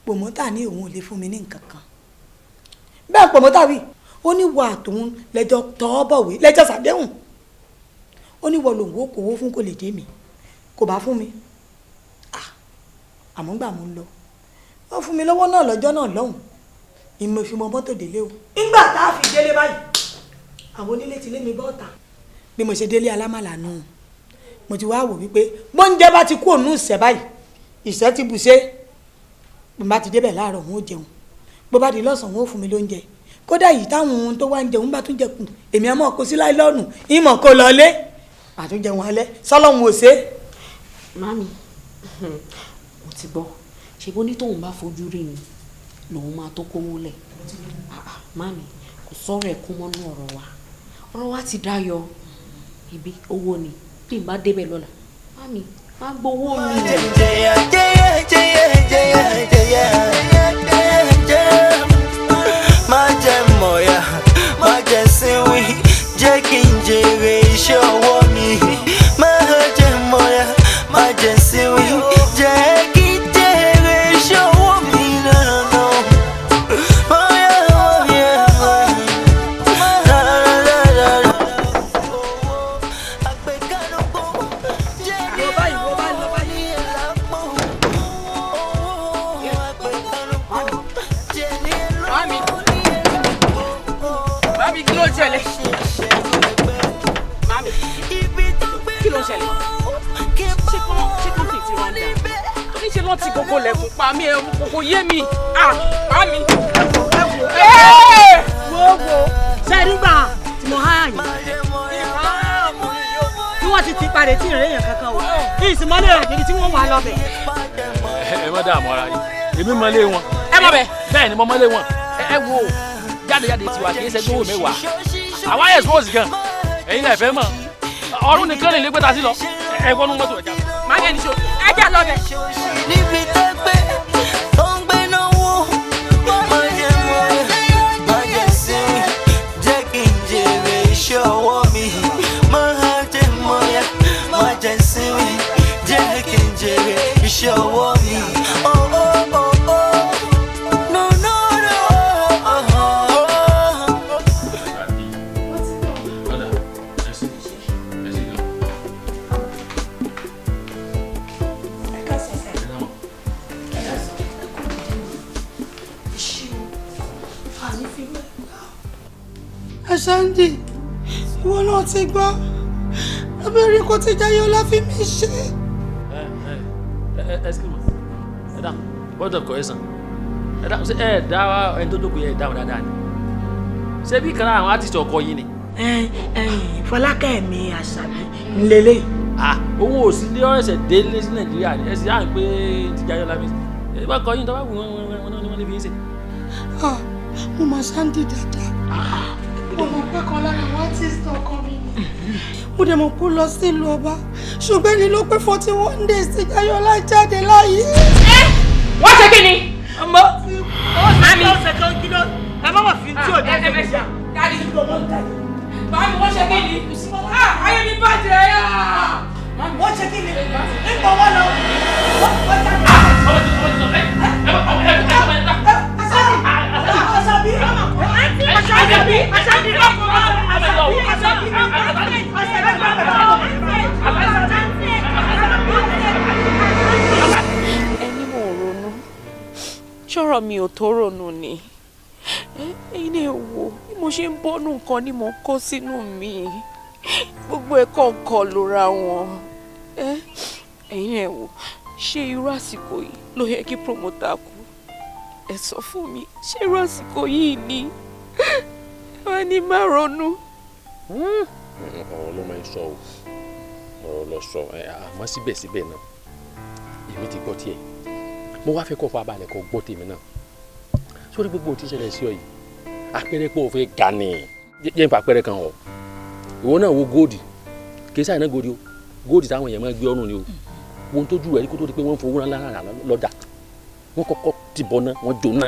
pòmọ́tà ní òun ò lè fún mi ní nǹkan kan bẹ́ẹ̀ pòmọ́tà wí ó ní wà tóun lẹ́jọ́ tọ́ bọ̀wé lẹ́jọ́ sàdéhùn ó ní wọ lòun ó kówó fún kò lè dé mi kò bá fún mi àmọ́ gbà mo ń lọ wọ́n fún mi lọ́wọ́ náà lọ́jọ́ náà lọ́hùn ìmọ̀ ìfimọ̀ mọ́tò délé o. nígbà tá a fi délé báyìí àwọn onílé ti lé mi bọ́ọ̀tà bí mo ṣe délé alámàlà nù mo ti wá wò wípé bóúnjẹ bá ti kú òun ìṣẹ́ báyìí ìṣẹ́ ti bùṣe bí mo bá ti débẹ̀ láàárọ̀ wọn ò jẹun bó bá di lọ́sàn-án wọn ò fún mi lóúnjẹ kódà yìí táwọn ohun tó wá ń jẹun bá tún jẹ kù èmi àmọ́ kó sí láìlọ́ọ̀nù ìmọ̀ kó lọlé àtúnjẹ wọn alẹ́ sọ́lọ́hún ò ṣe. mami mo ti gbọ́ ṣe bó ní tóun bá fojú rí ni lòun máa tó kówó lẹ̀ mami kò sọ̀rọ̀ ẹ̀kún mọ́nú ọ̀rọ̀ wa ti dayọ̀ ibi owó ni bí n bá débẹ̀ lọ́la mami má gbowó mi. má jẹ́ mọ̀yà má jẹ́ sínwí jẹ́ kí n jèrè iṣẹ́ ọwọ́ mi má jẹ́ mọ̀yà má jẹ́ sínwí jẹ́ kí n jèrè iṣẹ́ ọwọ́ mi lọ́nà. ṣẹlẹ̀? Mami, kí ló ṣẹlẹ̀? Ṣé kò tí ti rán dà? Níṣẹ́ ló ti gbogbo lẹ̀kùn pa mí, kò yé mi. Pa mi. Wo ṣe nígbà tí mo há yìí. Tí wọ́n ti padà tí ìrìn èèyàn kankan wò. Ní ìsìnmọ́lé rẹ̀ níbi tí wọ́n wà lọ bẹ̀. Ẹ má dààmú ara yín. Èmi mọ́lé wọn. Ẹ mọ̀ bẹ̀. Bẹ́ẹ̀ ni mo mọ́lé wọn. Ẹ wo jáde tiwa kì í ṣe gbówó mẹ́wàá. Àwa ẹ̀ sọ́ọ̀sì gan. Ẹ̀yin náà fẹ́ mọ̀. Ọdún nìkan lè lé gbé ta sí lọ. Ẹ wọnú mọ́tò ẹ̀já. Má jẹ́ níṣó. Ẹ jà lọ bẹ̀. Níbi tó gbé tó ń gbé náà wó. Má jẹ́ mọ́ má jẹ́ sí jẹ́ kí n jèrè iṣẹ́ ọwọ́ mi. Má jẹ́ mọ́ má jẹ́ sí jẹ́ kí n jèrè iṣẹ́ ọwọ́ mi. Ṣáńdì, ìwọ náà ti gbọ́ abẹ́rẹ́ kò ti jayé ọlá fi mí ṣe. Excuse me, ẹ dáhùn board of cohesion ẹ dáhùn ṣe ẹ dá ẹni tó jókòó yẹ ẹ dáhùn dáadáa ni ṣé bí kan náà àwọn artist ọkọ yìí ni. Fọlákẹ́ mi Àṣàbí ńlẹ́lẹ́. Owó òsì ní ọ̀rẹ́sẹ̀ délé sí Nàìjíríà ni ẹ̀sìn à ń pé Tìjàyọ̀ Lámì ẹ̀ bá kọ́ yín tó bá wù wọ́n lè fi ń ṣe. Mo máa ṣáńdì dáadáa. Mo mọ̀ pé kan lára àwọn artist ọkọ mi ni. Mo dẹ̀ mọ̀ kó lọ sílùú ọba ṣùgbọ́n ẹni ló pé 41 days Tìjàyọ̀ Lá jáde láyé. Wọ́n ṣe kí ni? Ọmọ mami ọ̀sẹ̀ kan kí ló ẹ má wà fi tí ò dé ṣe fún mi. Dáàdi ìgbò mọ́ dáàdi. Báwo wọ́n ṣe kí ni? Ayé mi bàjẹ́ yá. Wọ́n ṣe kí ni? Ipò wọn lọ. Wọ́n jáde. Ẹni mo ronú ṣọ́rọ̀ mi ò tó ronú ni ẹ̀yin lè wo bí mo ṣe ń bọ́nú nǹkan ni mo ń kó sínú mi gbogbo ẹ̀kọ́ nǹkan ló ra wọn ẹ̀yin lè wo ṣé irú àsìkò yìí ló yẹ kí promoter kú ẹ sọ fún mi ṣé irú àsìkò yìí ni wọ́n ní má ronú. Ọ̀rọ̀ ló máa ń sọ ọ̀rọ̀ lọ sọ àmọ́ síbẹ̀síbẹ̀ náà èmi ti gbọ́ tiẹ̀ mo wá fẹ́ kọ́ fún abalẹ̀ kọ́ gbọ́ tèmi náà sórí gbogbo ohun tí ń ṣẹlẹ̀ sí ọ yìí apẹ̀rẹ̀ pé o fẹ́ ga ni jẹ́ nípa apẹ̀rẹ̀ kan ọ̀ ìwọ náà wo góòdì kì í sáà náà góòdì o góòdì táwọn èèyàn máa gbé ọrùn ni o wo tó ju ẹ̀rí kó tó di pé wọ́n ń fowó rán lára lọ́jà wọ́n kọ́kọ́ tìbọn náà wọ́n jóná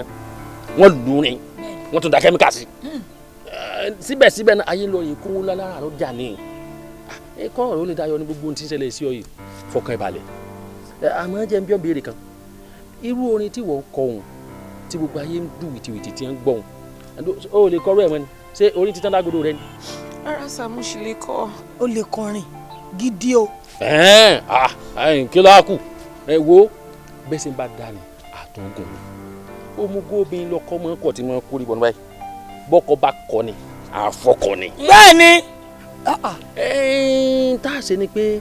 wọ́n lù rin wọ́n tún da kẹ́míkà sí síbẹ̀síbẹ̀ náà ayé lọ yìí kó wọ́n lára lọ́jà ni kọ́ ọ̀rọ̀ ó lè dayọ ní gbogbo ohun tí ń ṣẹlẹ̀ sí ọ yìí fọkàn ìbàlẹ̀ àmọ́ jẹ́ ń bí ọ̀bẹ̀rẹ̀ kan irú orin tí wọ́n kọ ohun tí gbogbo ayé ń dùn wìtìwìtì tí ń gbọ́ ohun ó lè kọ́rọ́ ẹ̀ mọ́ ni ṣé orin títàn lágodo rẹ ni. ara Sàámú sì lè kọ́. Ó lè kọrin gidi o. Kí ló á kù ẹ wo bẹ́ẹ̀ sì ń bá dání àtọ̀gùn ni ó mú gómìn lọ́kọ́ mọ́ ọkọ̀ tí wọ́n kórìí bọ́nú báyìí bọ́kọ bá kọ́ ni àfọkọ ni. Bẹ́ẹ̀ni. Tá a ṣe ni pé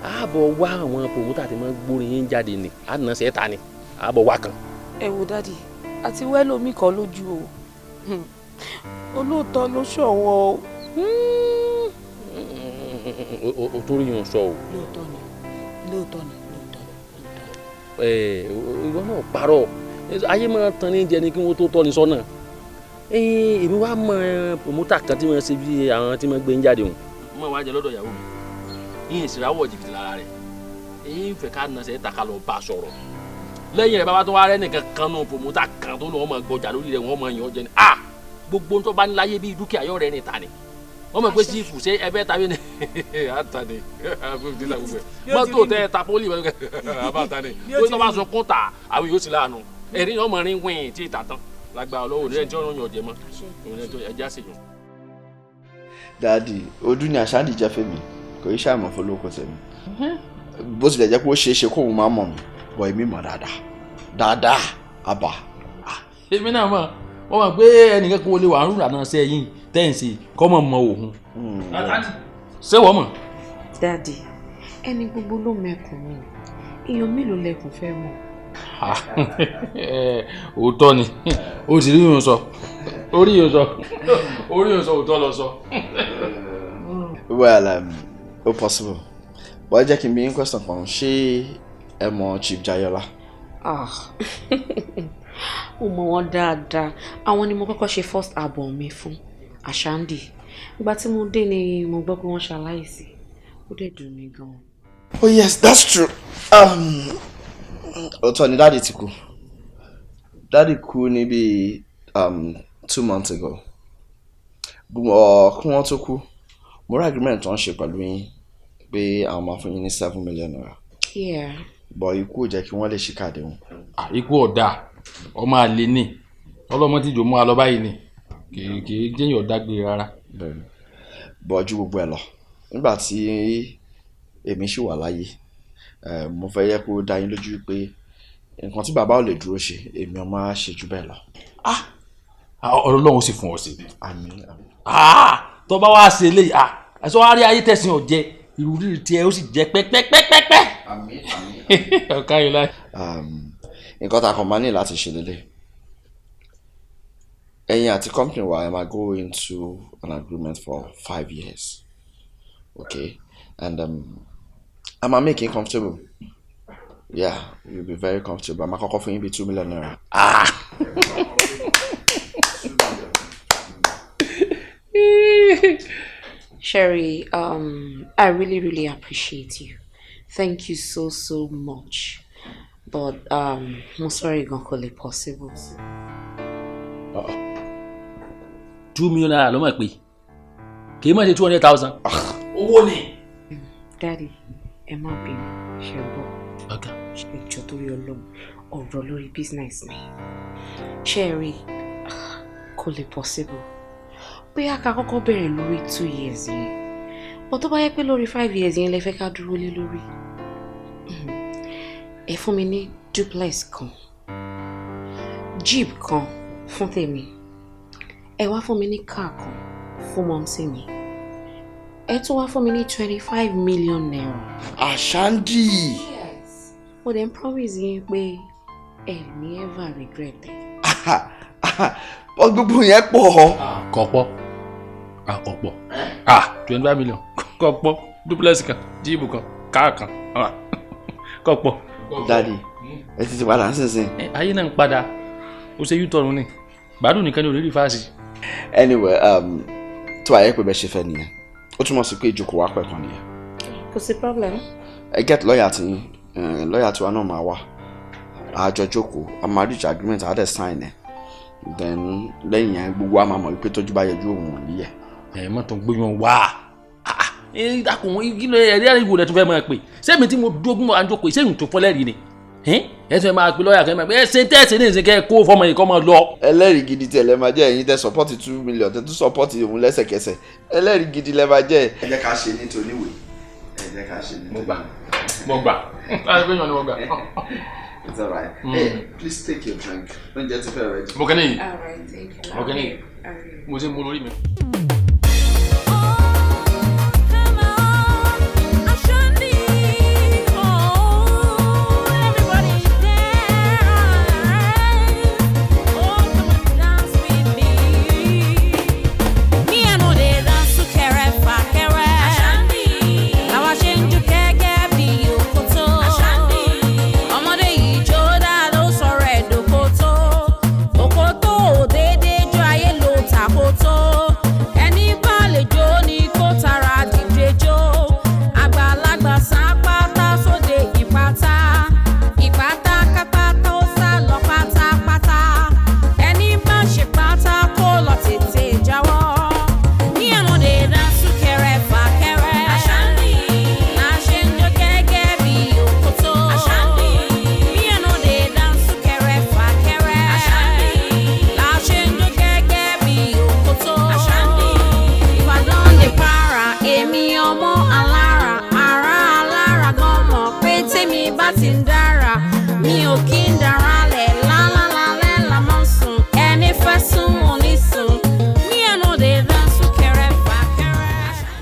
ààbọ̀ wá àwọn promoter tí wọ́n gbórin yín jáde ni àdùnnà ṣẹ́ta ni ààbọ̀ wá kan. Ẹ wo dádì àti wẹ́lómi kan lójú o olóòótọ́ ló ṣọ̀wọ́n o tó rí yun sọ o. lóòótọ́ ni. ìwọ náà parọ́ ayé máa tan ní jẹ ni kí wọ́n tó tọ́ ni sọ́nà èmi wá mọ promoter kan tí wọ́n ṣe bí àwọn tí wọ́n gbé ń jáde òun. mo máa jẹ lọ́dọ̀ ìyàwó mi yín ìsìráwọ̀ jìbìtì lára rẹ̀ èyí ń fẹ́ ká nà sẹ́ ta ká lọ bá a sọ̀rọ̀ lẹ́yìn rẹ̀ bàbá tó wá rẹ́ nìkan kan náà promoter kan tó lọ́wọ́ máa gbọ́jà lórí rẹ̀ wọ́n máa yàn ọ́ jẹ ni gbogbo tó bá ní láyé bíi dúkìá yọ̀ rẹ̀ níta ni wọ́n mọ̀ pé sífù ṣé ẹ fẹ́ tàbí ni àtàní mọ́tò tẹ ta pólì àbátàní tó tó bá sọ kún ta àwọn yóò sì láàánú ẹ̀rí yóò mọ̀ rí wíìn tí ìta tán lágbára ọlọ́wọ́ ní ẹni tí wọ́n yàn jẹ mọ́ ẹja sì yàn. dáàdi ọdún ni àṣà àdìjẹ fèmí kò í ṣàmọ̀ fọlọ́kọ tẹ̀mí bó tilẹ̀ jẹ́ pé ó ṣeé ṣe kóun máa mọ̀ mí bọ̀ èmi mọ̀ dáadáa àbá. èmi náà mọ̀ wọ́n mọ̀ pé ẹnìkan kò lè wà ń rúra náà sẹ́yìn tẹ́ǹsì kọ́mọ̀ mọ òun. ṣé wọ́n mọ̀. dádì ẹni gbogbo ló mẹ́kùn mi èèyàn mélòó lẹ́kùn fẹ́ mọ̀. òótọ́ ni o sì rí yòó sọ orí yòó sọ òótọ́ lọ sọ. well ó possible bọ́ ẹ jẹ́ kí n bí yín question kan ṣé ẹ mọ̀ Chief Jayola. mo mọ̀ wọ́n dáadáa àwọn ni mo kọ́kọ́ ṣe first album mi fún Àṣàndì ìgbà tí mo dé ni mo gbọ́ pé wọ́n ṣaláìsí ó dẹ̀ dùn mí gan-an. Oh yes, that's true. Òótọ́ ni dáàdi ti kú. Dáàdi kú ní bíi 2 months ago. Kí wọ́n tó kú, mo rí agreement tó ń ṣe pẹ̀lú yín pé àwọn máa fún yín ní 7 million naira. Yeah. Bọ̀ ikú ò jẹ́ kí wọ́n lè ṣíkà àdéhùn. Ikú ọ̀dà ọmọ àlè ni ọlọ́mọ tí jò mú wa lọ báyìí ni kì í jẹ́yìn ọ̀dàgbé rárá. Bọ̀ ju gbogbo ẹ̀ lọ nígbà tí èmi ṣì wà láyé mo fẹ́ yẹ kó dá yín lójú pé nǹkan tí bàbá ò lè dúró ṣe èmi ọmọ á ṣe jù bẹ́ẹ̀ lọ. Ọlọ́run sì fún ọ sí. Àmín. tó bá wá ṣe eléyìí ẹ̀sọ́ wá rí ayé tẹ̀sìn ọ̀jẹ́ ìrúrí tiẹ̀ ó sì jẹ́ pẹ́pẹ́pẹ́pẹ́. Àmín. ọ̀ká yìí láì. Nǹkan tá a kàn máa ní láti ṣe lélẹ̀ ẹ̀yin àti company wa ẹ máa go into an agreement for 5 years. Okay? And I'm gonna make you comfortable. Yeah, you'll be very comfortable. I'm gonna offer you $2 million. Sherry, I really appreciate you. Thank you so much. But I'm sorry, it's possible. $2 million ló mọ̀ pé kì í mọ̀ ṣe 200,000. Owó ni. Daddy, ẹ má bínú, ṣé gbọ́. Okay. Ṣé ìjọ tó yọ lọ́mọ ọ̀rọ̀ lórí business ni. Sherry, kò lè possible. Bóyá ká kọ́kọ́ bẹ̀rẹ̀ lórí 2 years yẹn. But tó bá yẹ pé lórí 5 years yẹn lẹ fẹ́ ká dúró lé lórí. Ẹ fún mi ní duplex kan. Jeep kan fún tèmi. Ẹ wá fún mi ní car kan fún mọ́mísí mi. Ẹ tún wá fún mi ní 25 million naira. Ashandi. Yes. Mo dem promise yín pé ẹ ní ever regret it. Gbogbo yẹn pọ̀. Kò pọ̀. Kò pọ̀. 25 million. Kò pọ̀. Duplex kan, Jeep kan, car kan. Kò pọ̀. Daddy, ẹ ti padà nísinsìnyí. Ayé náà ń padà. Ó ṣe U-turn ni. Gbádùn nìkan ni ò lè rí fáàsì. Anyway, tó ayé pé bẹ́ẹ̀ ṣe fẹ́ nìyẹn. Ó túmọ̀ sí pé ìjókòó wa pẹ̀kan nìyẹn. Kò sí problem. Ẹ get lawyer tí lawyer tiwa náà máa wá. Àjọ jókòó, a máa reach agreement, a dẹ̀ sign ẹ̀. Then lẹ́yìn yẹn gbogbo wa máa mọ̀ wípé tójú bá yẹjú òun ò níyẹ̀. Mọ̀ tó ń gbóyún wá. Dákun kí ló ẹ̀rí àríwò rẹ̀ tún fẹ́ máa pè. Sẹ́mi tí mo dógún máa ń jókòó, ìṣègùn tó fọ́lẹ́rì ni. Ẹ tún máa pe lọ́ọ̀yà kan máa pé ẹ ṣe tẹ́ẹ̀sì ní ìsìnkẹ́ kó fọmọ yìí kọ́ máa lọ. Ẹlẹ́rìí gidi tí ẹ lẹ́ máa jẹ́ ẹ̀yin tẹ́ support 2 million tẹ́ tún support òun lẹ́sẹ̀kẹsẹ̀. Ẹlẹ́rìí gidi lẹ́ máa jẹ́. Ẹ jẹ́ ká ṣe ní toníwèé. Ẹ jẹ́ ká ṣe ní toníwèé. Mo gbà. Láti pé yàn ni mo gbà. It's all right. Hey, please take your drink. Don't get it ready. Mo kẹ́ ní yìí. All right, thank you. Mo kẹ́ ní yìí. Mo ti mú lórí mi.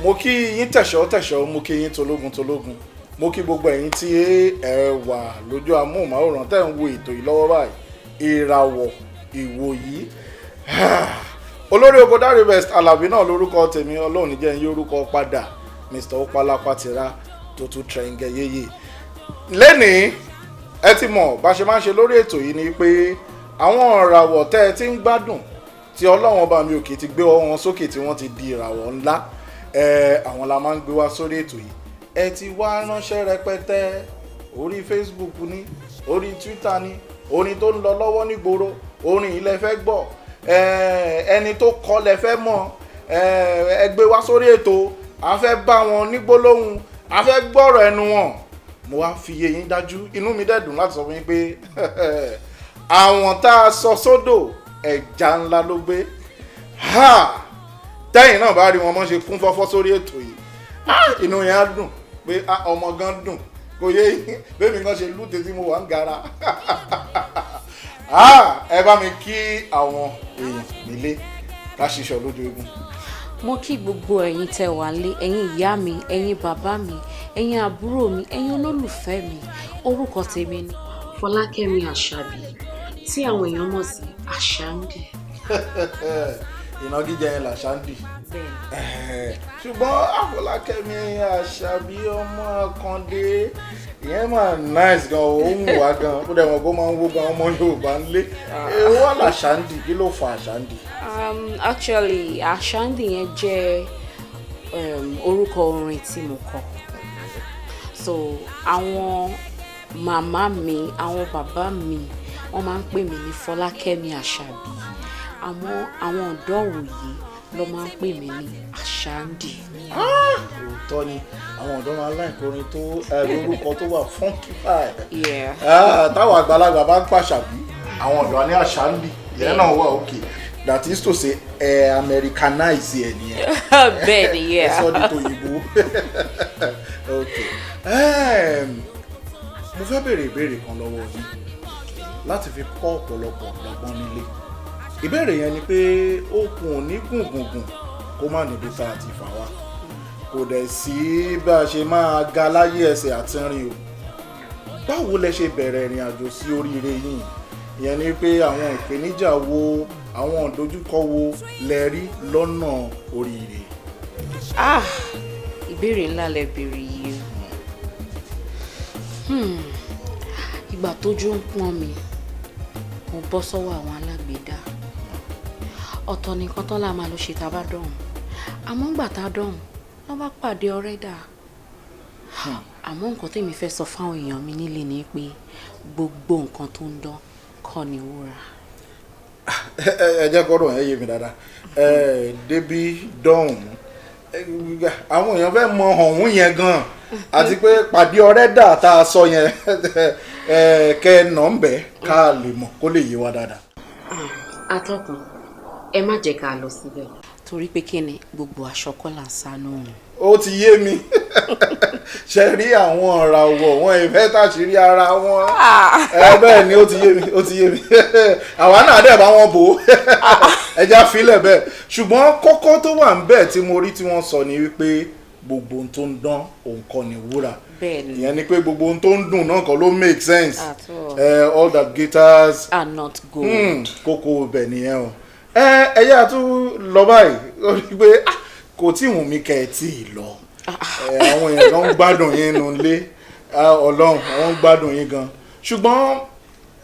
Mo kí yín tẹ̀ṣọ́ mo kí yín tológun mo kí gbogbo ẹ̀yin tí ẹ wà lójú amóhùnmáwòrán tẹ́ ń wo ètò yìí lọ́wọ́ báyìí ìràwọ̀ ìwòyí olórí oko Dari Best Alabi náà lórúkọ tèmi Ọlọ́run ní jẹ́ ń yí orúkọ padà Mr. Opalapatira tó tún trẹ̀ǹgẹ̀ yéyé lẹ́nìí ẹ ti mọ̀ bá ṣe máa ń ṣe lórí ètò yìí ni pé àwọn ìràwọ̀ tẹ́ ẹ ti ń gbádùn tí Ọlọ́run ọba mi òkè ti gbé wọn sókè tí wọ́n ti di ìràwọ̀ ńlá àwọn la máa ń gbé wá sórí ètò yìí ẹ ti wá ránṣẹ́ rẹpẹtẹ orí Facebook ní orí Twitter ní orin tó ń lọ lọ́wọ́ nígboro orin ilẹ̀ fẹ́ gbọ́ ẹni tó kọ́ lẹ fẹ́ mọ̀ ẹ gbé wá sórí ètò a fẹ́ bá wọn ní gbólóhùn a fẹ́ gbọ́rọ̀ ẹnu wọn mo wá fi yé yín dájú inú mi dẹ̀ dùn láti sọ fún yín pé àwọn tá a sọ sódò ẹja ńlá ló gbé tẹ́yìn náà bá rí wọn mọ́ ṣe kún fọ́fọ́ sórí ètò yìí inú yẹn á dùn pé ọmọ gan dùn kò yé yín bẹ́ẹ̀mi kan ṣe lúte tí mo wà ń gara ẹ bá mi kí àwọn èèyàn nílé ká ṣiṣọ́ lójú egun. Mo kí gbogbo ẹ̀yin tẹ́ wà lé ẹ̀yin ìyá mi ẹ̀yin bàbá mi ẹ̀yin àbúrò mi ẹ̀yin olólùfẹ́ mi orúkọ tèmi ni Fọlákẹ́mi Àṣàbí tí àwọn èèyàn mọ̀ sí Àṣàndì. ìnagijẹ yẹn làṣándì ṣùgbọ́n Àfọlákẹ́mi Àṣàbí ọmọ Àkàndé ìyẹn máa nice gan òun wá gan ó dẹ̀ wọ́n kó máa ń wó gan ọmọ Yorùbá ńlé èèwọ̀ làṣándì kí ló fa àṣándì. Actually àṣándì yẹn jẹ́ orúkọ orin tí mo kọ so àwọn màmá mi àwọn bàbá mi wọ́n máa ń pè mí ní Fọlákẹ́mi Àṣàbí àmọ́ àwọn ọ̀dọ́ òwòye ló máa ń pè mí ní àṣándì. òótọ́ ni àwọn ọ̀dọ́ máa ń láì kọrin tó orúkọ tó wà funky. táwọn àgbàlagbà bá ń pàṣàbí àwọn ọ̀dọ́ ní àṣándì ìyẹn náà wà òkè that is to say Americanize ẹ nìyẹn. bẹ́ẹ̀ ni ẹ sọ ní tòyìnbó. mo fẹ́ béèrè ìbéèrè kan lọ́wọ́ yín láti fi kọ́ ọ̀pọ̀lọpọ̀ ọ̀gbọ́n nílé. ìbéèrè yẹn ni pé okùn ò ní gùngùngùn kó má níbi tá a ti fà wá kò dẹ̀ sí bá a ṣe máa ga láyé ẹsẹ̀ àti rìn o. báwo lẹ ṣe bẹ̀rẹ̀ ìrìn àjò sí oríire yìí ìyẹn ni pé àwọn ìpèníjà wo àwọn ìdojúkọ wo lẹ rí lọ́nà oríire. ìbéèrè ńlá lẹ béèrè yìí ìgbà tójú ń pọ́n mi mo bọ́ sọ́wọ́ àwọn alágbèédá ọ̀tọ̀ nìkan tán la máa lọ ṣe tá a bá dọ̀hún àmọ́ ńgbà tá a dọ̀hún wọ́n bá pàdé ọ̀rẹ́ dà àmọ́ nǹkan tèmi fẹ́ sọ fáwọn èèyàn mi nílé ni pé gbogbo nǹkan tó ń dán kọ́ ni wúrà. ẹ jẹ́ kọ́rọ̀ yẹn yé mi dáadáa débi dọ̀hún àwọn èèyàn fẹ́ mọ ọ̀hún yẹn gan-an àti pé pàdé ọ̀rẹ́ dà tá a sọ yẹn kẹ́ nà ń bẹ́ ká lè mọ̀ kó lè yé wa dáadáa. atọ́kùn ẹ má jẹ́ ká lọ síbẹ̀ torí pé kí ni gbogbo aṣọ kọ́ là ń sánú òun. ó ti yé mi ṣe rí àwọn ọ̀ràwọ̀ wọn ìfẹ́ tàṣírí ara wọn bẹ́ẹ̀ ni ó ti yé mi àwa náà dẹ̀ bá wọn bò ó ẹja filẹ̀ bẹ́ẹ̀ ṣùgbọ́n kókó tó wà ń bẹ̀ tí mo rí tí wọ́n sọ ni wípé gbogbo ohun tó ń dán òun kọ́ ni wúrà ìyẹn ni pé gbogbo ohun tó ń dùn náà kọ́ ló make sense all that glitters are not gold. kókó bẹ̀ nìyẹn o ẹ̀yà tún lọ báyìí ó rí pé kò tí wùn mí kẹ́ ẹ tí ì lọ àwọn èèyàn kan ń gbádùn yín nù lé ọlọ́run àwọn ń gbádùn yín gan ṣùgbọ́n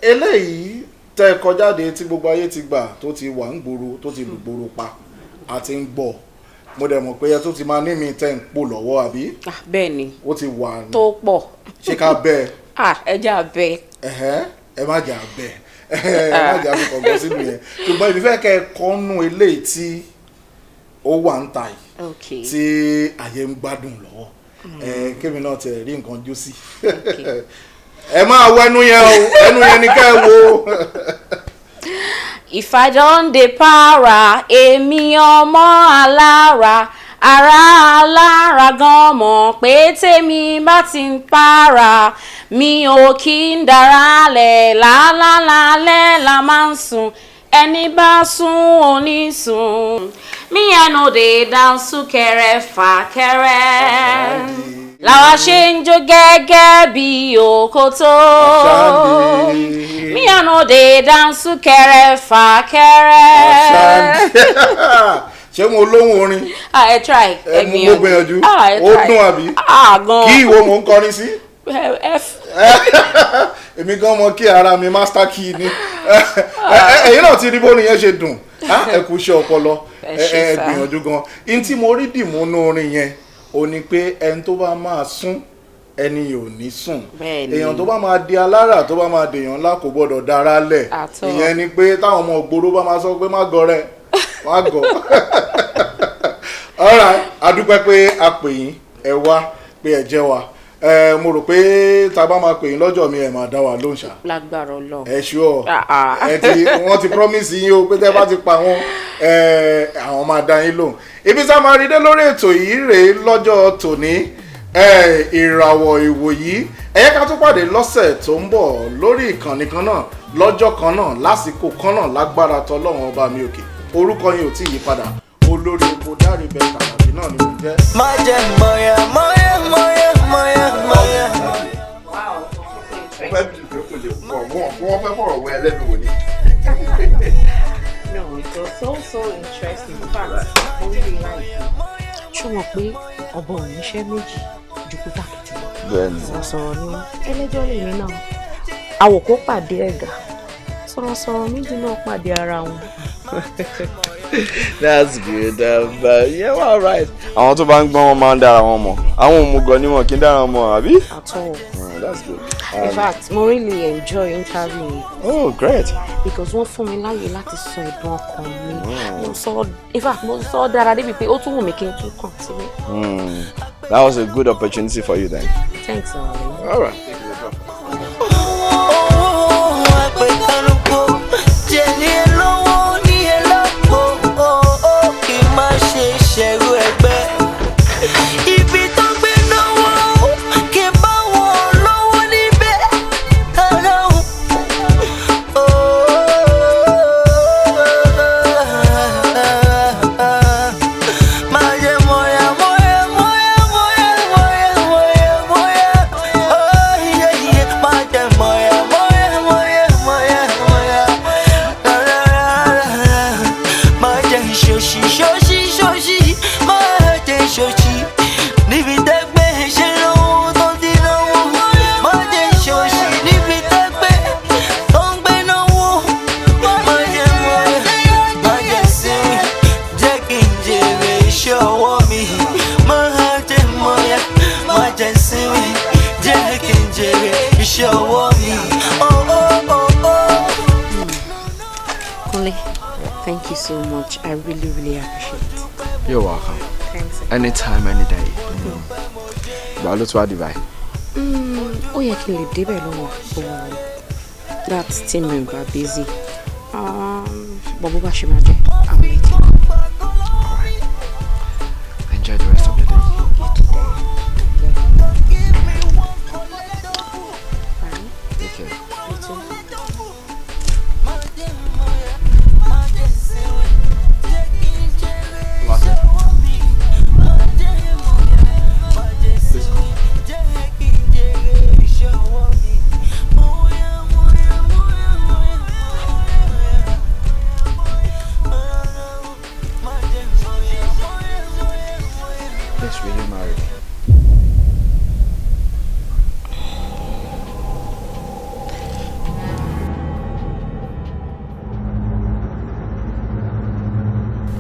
eléyìí tẹ́ kọjáde tí gbogbo ayé ti gbà tó ti wà ń gbòòrò tó ti lùgbòòrò pa àti ń gbọ́ mo dẹ̀ mọ̀ pé ẹ tó ti máa ní mi tẹ́ ń pò lọ́wọ́ àbí. bẹ́ẹ̀ ni ó ti wà ní. tó pọ̀. ṣé ká bẹ́ẹ̀. ẹ jà bẹ́ẹ̀. ẹ má jà bẹ́ẹ̀ ẹ má jà fún kọ̀ọ̀kan sínú yẹn ṣùgbọ́n ìbí fẹ́ kẹ́ ẹ kọ́nú eléyìí tí ó wà ń ta yìí tí àyè ń gbádùn lọ́wọ́ kémi náà tẹ̀ rí nǹkan jó sí ẹ máa wọ ẹnu yẹn o ẹnu yẹn ni ká ẹ wo. If I don dey para èmi ọmọ alára ara alára gan mọ̀ pé tèmi bá ti ń para mi ò kí ń dára lẹ̀ lálálálẹ́ la máa ń sùn ẹni bá sùn ò ní sùn mi I no dey dance súnkẹrẹ fàkẹrẹ làwa ṣe ń jó gẹ́gẹ́ bí òkòtó mi I no dey dance súnkẹrẹ fàkẹrẹ. ṣé mo lóhùn orin. ẹ try ẹ gbìyànjú. mo gbìyànjú ó dùn àbí. kí ìwọ mò ń kọrin sí. èmi gan mọ kí ara mi master key ni ẹ̀yin náà ti rí bó nìyẹn ṣe dùn ẹ kú iṣẹ́ ọpọlọ ẹ gbìyànjú gan in tí mo rí dìmúnú orin yẹn ò ní pé ẹni tó bá máa sún ẹni ò ní sùn èèyàn tó bá máa di alára tó bá máa dèèyàn ńlá kò gbọdọ̀ dára lẹ̀ ìyẹn ni pé táwọn ọmọ ògbóró bá máa sọ pé má gọ rẹ má gọ. all right adúpẹ́ pé a pè yín ẹ wá pé ẹ jẹ́ wa mo rò pé tá a bá máa pè yín lọ́jọ́ mi ẹ̀ máa dá wa lóhùn ṣá. lágbára Ọlọ́run. ẹ ṣúọ wọ́n ti promise yín o pé tẹ́ bá ti pa wọ́n àwọn máa dá yín lóhùn. ibi tá a máa rí dé lórí ètò yìí rèé lọ́jọ́ tòní ìràwọ̀ ìwòyí ẹ̀yẹ́ ká tún pàdé lọ́sẹ̀ tó ń bọ̀ lórí ìkànnì kan náà lọ́jọ́ kan náà lásìkò kan náà lágbára tọlọ́run ọba mi òkè orúkọ yín ò tí ì yí padà olórí epo dárí bẹ́ẹ̀ kàkàbí náà ni mo jẹ́. má jẹ́ mọ̀yà mọ̀yà mọ̀yà mọ̀yà mọ̀yà. wọ́n fẹ́ fọ̀rọ̀ wọ ẹlẹ́nu wò ni. It was so interesting. In fact, I really like it. Ṣé mo pé ọ̀bọ ò níṣẹ́ méjì ju kú tàkìtì lọ? Bẹ́ẹ̀ni. Sọ̀rọ̀sọ̀rọ̀ ni wọ́n. Ẹlẹ́jọ́ lèmi náà. Àwòkọ́ pàdé ẹ̀gà. Sọ̀rọ̀sọ̀rọ̀ méjì náà pàdé ara wọn. That's good. Yeah, well, all right. Àwọn tó bá ń gbọ́n wọn máa ń dára wọn mọ̀. Àwọn òmùgọ̀ ni wọn kì í dára wọn mọ̀, àbí? At all. That's good. In fact, mo really enjoy interviewing. Oh, great. Because wọ́n fún mi láyè láti sọ ẹ̀dùn ọkàn mi. Mo sọ, in fact, mo sọ dára débi pé ó tún wù mí kí n tún continue. That was a good opportunity for you then. Thanks, Ollie. All right. Thank you so much. I really, really appreciate it. You're welcome. Thanks. Anytime, any day. But let's what divide. Oh yeah, can you debate on that team member busy? Babu Bashimaje, I'm waiting. Alright. Enjoy the rest of the day. Take care. You too. Will you marry me?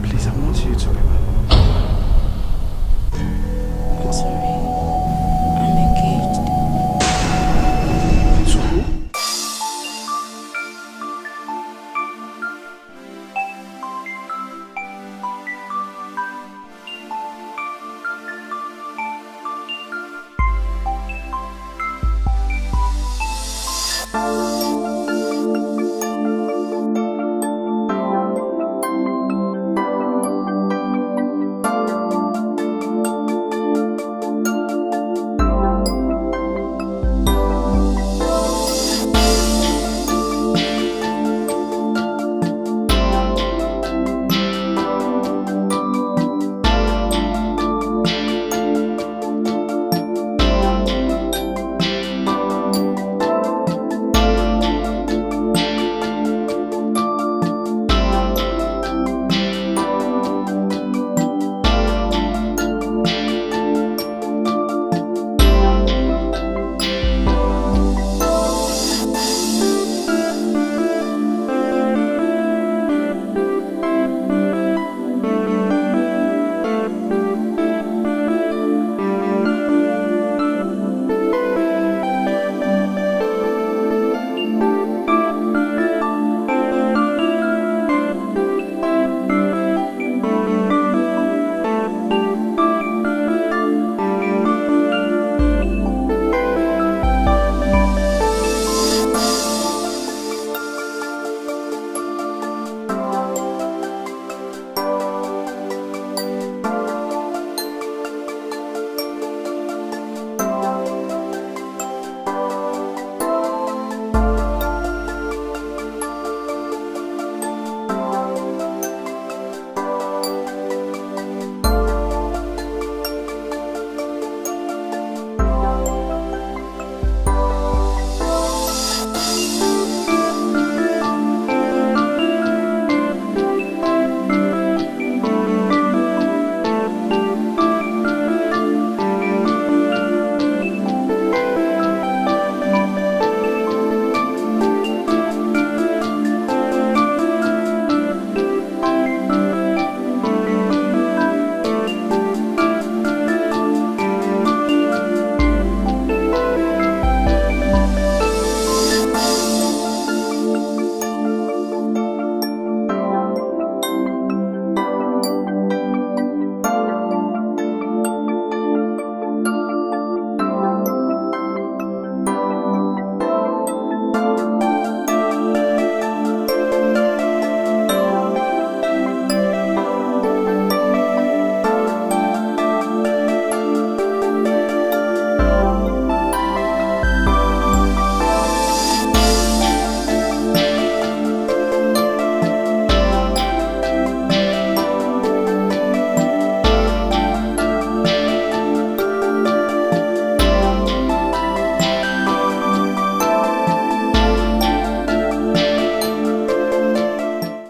Please, I want you to be my I'm sorry. I'm engaged. To who? Oh,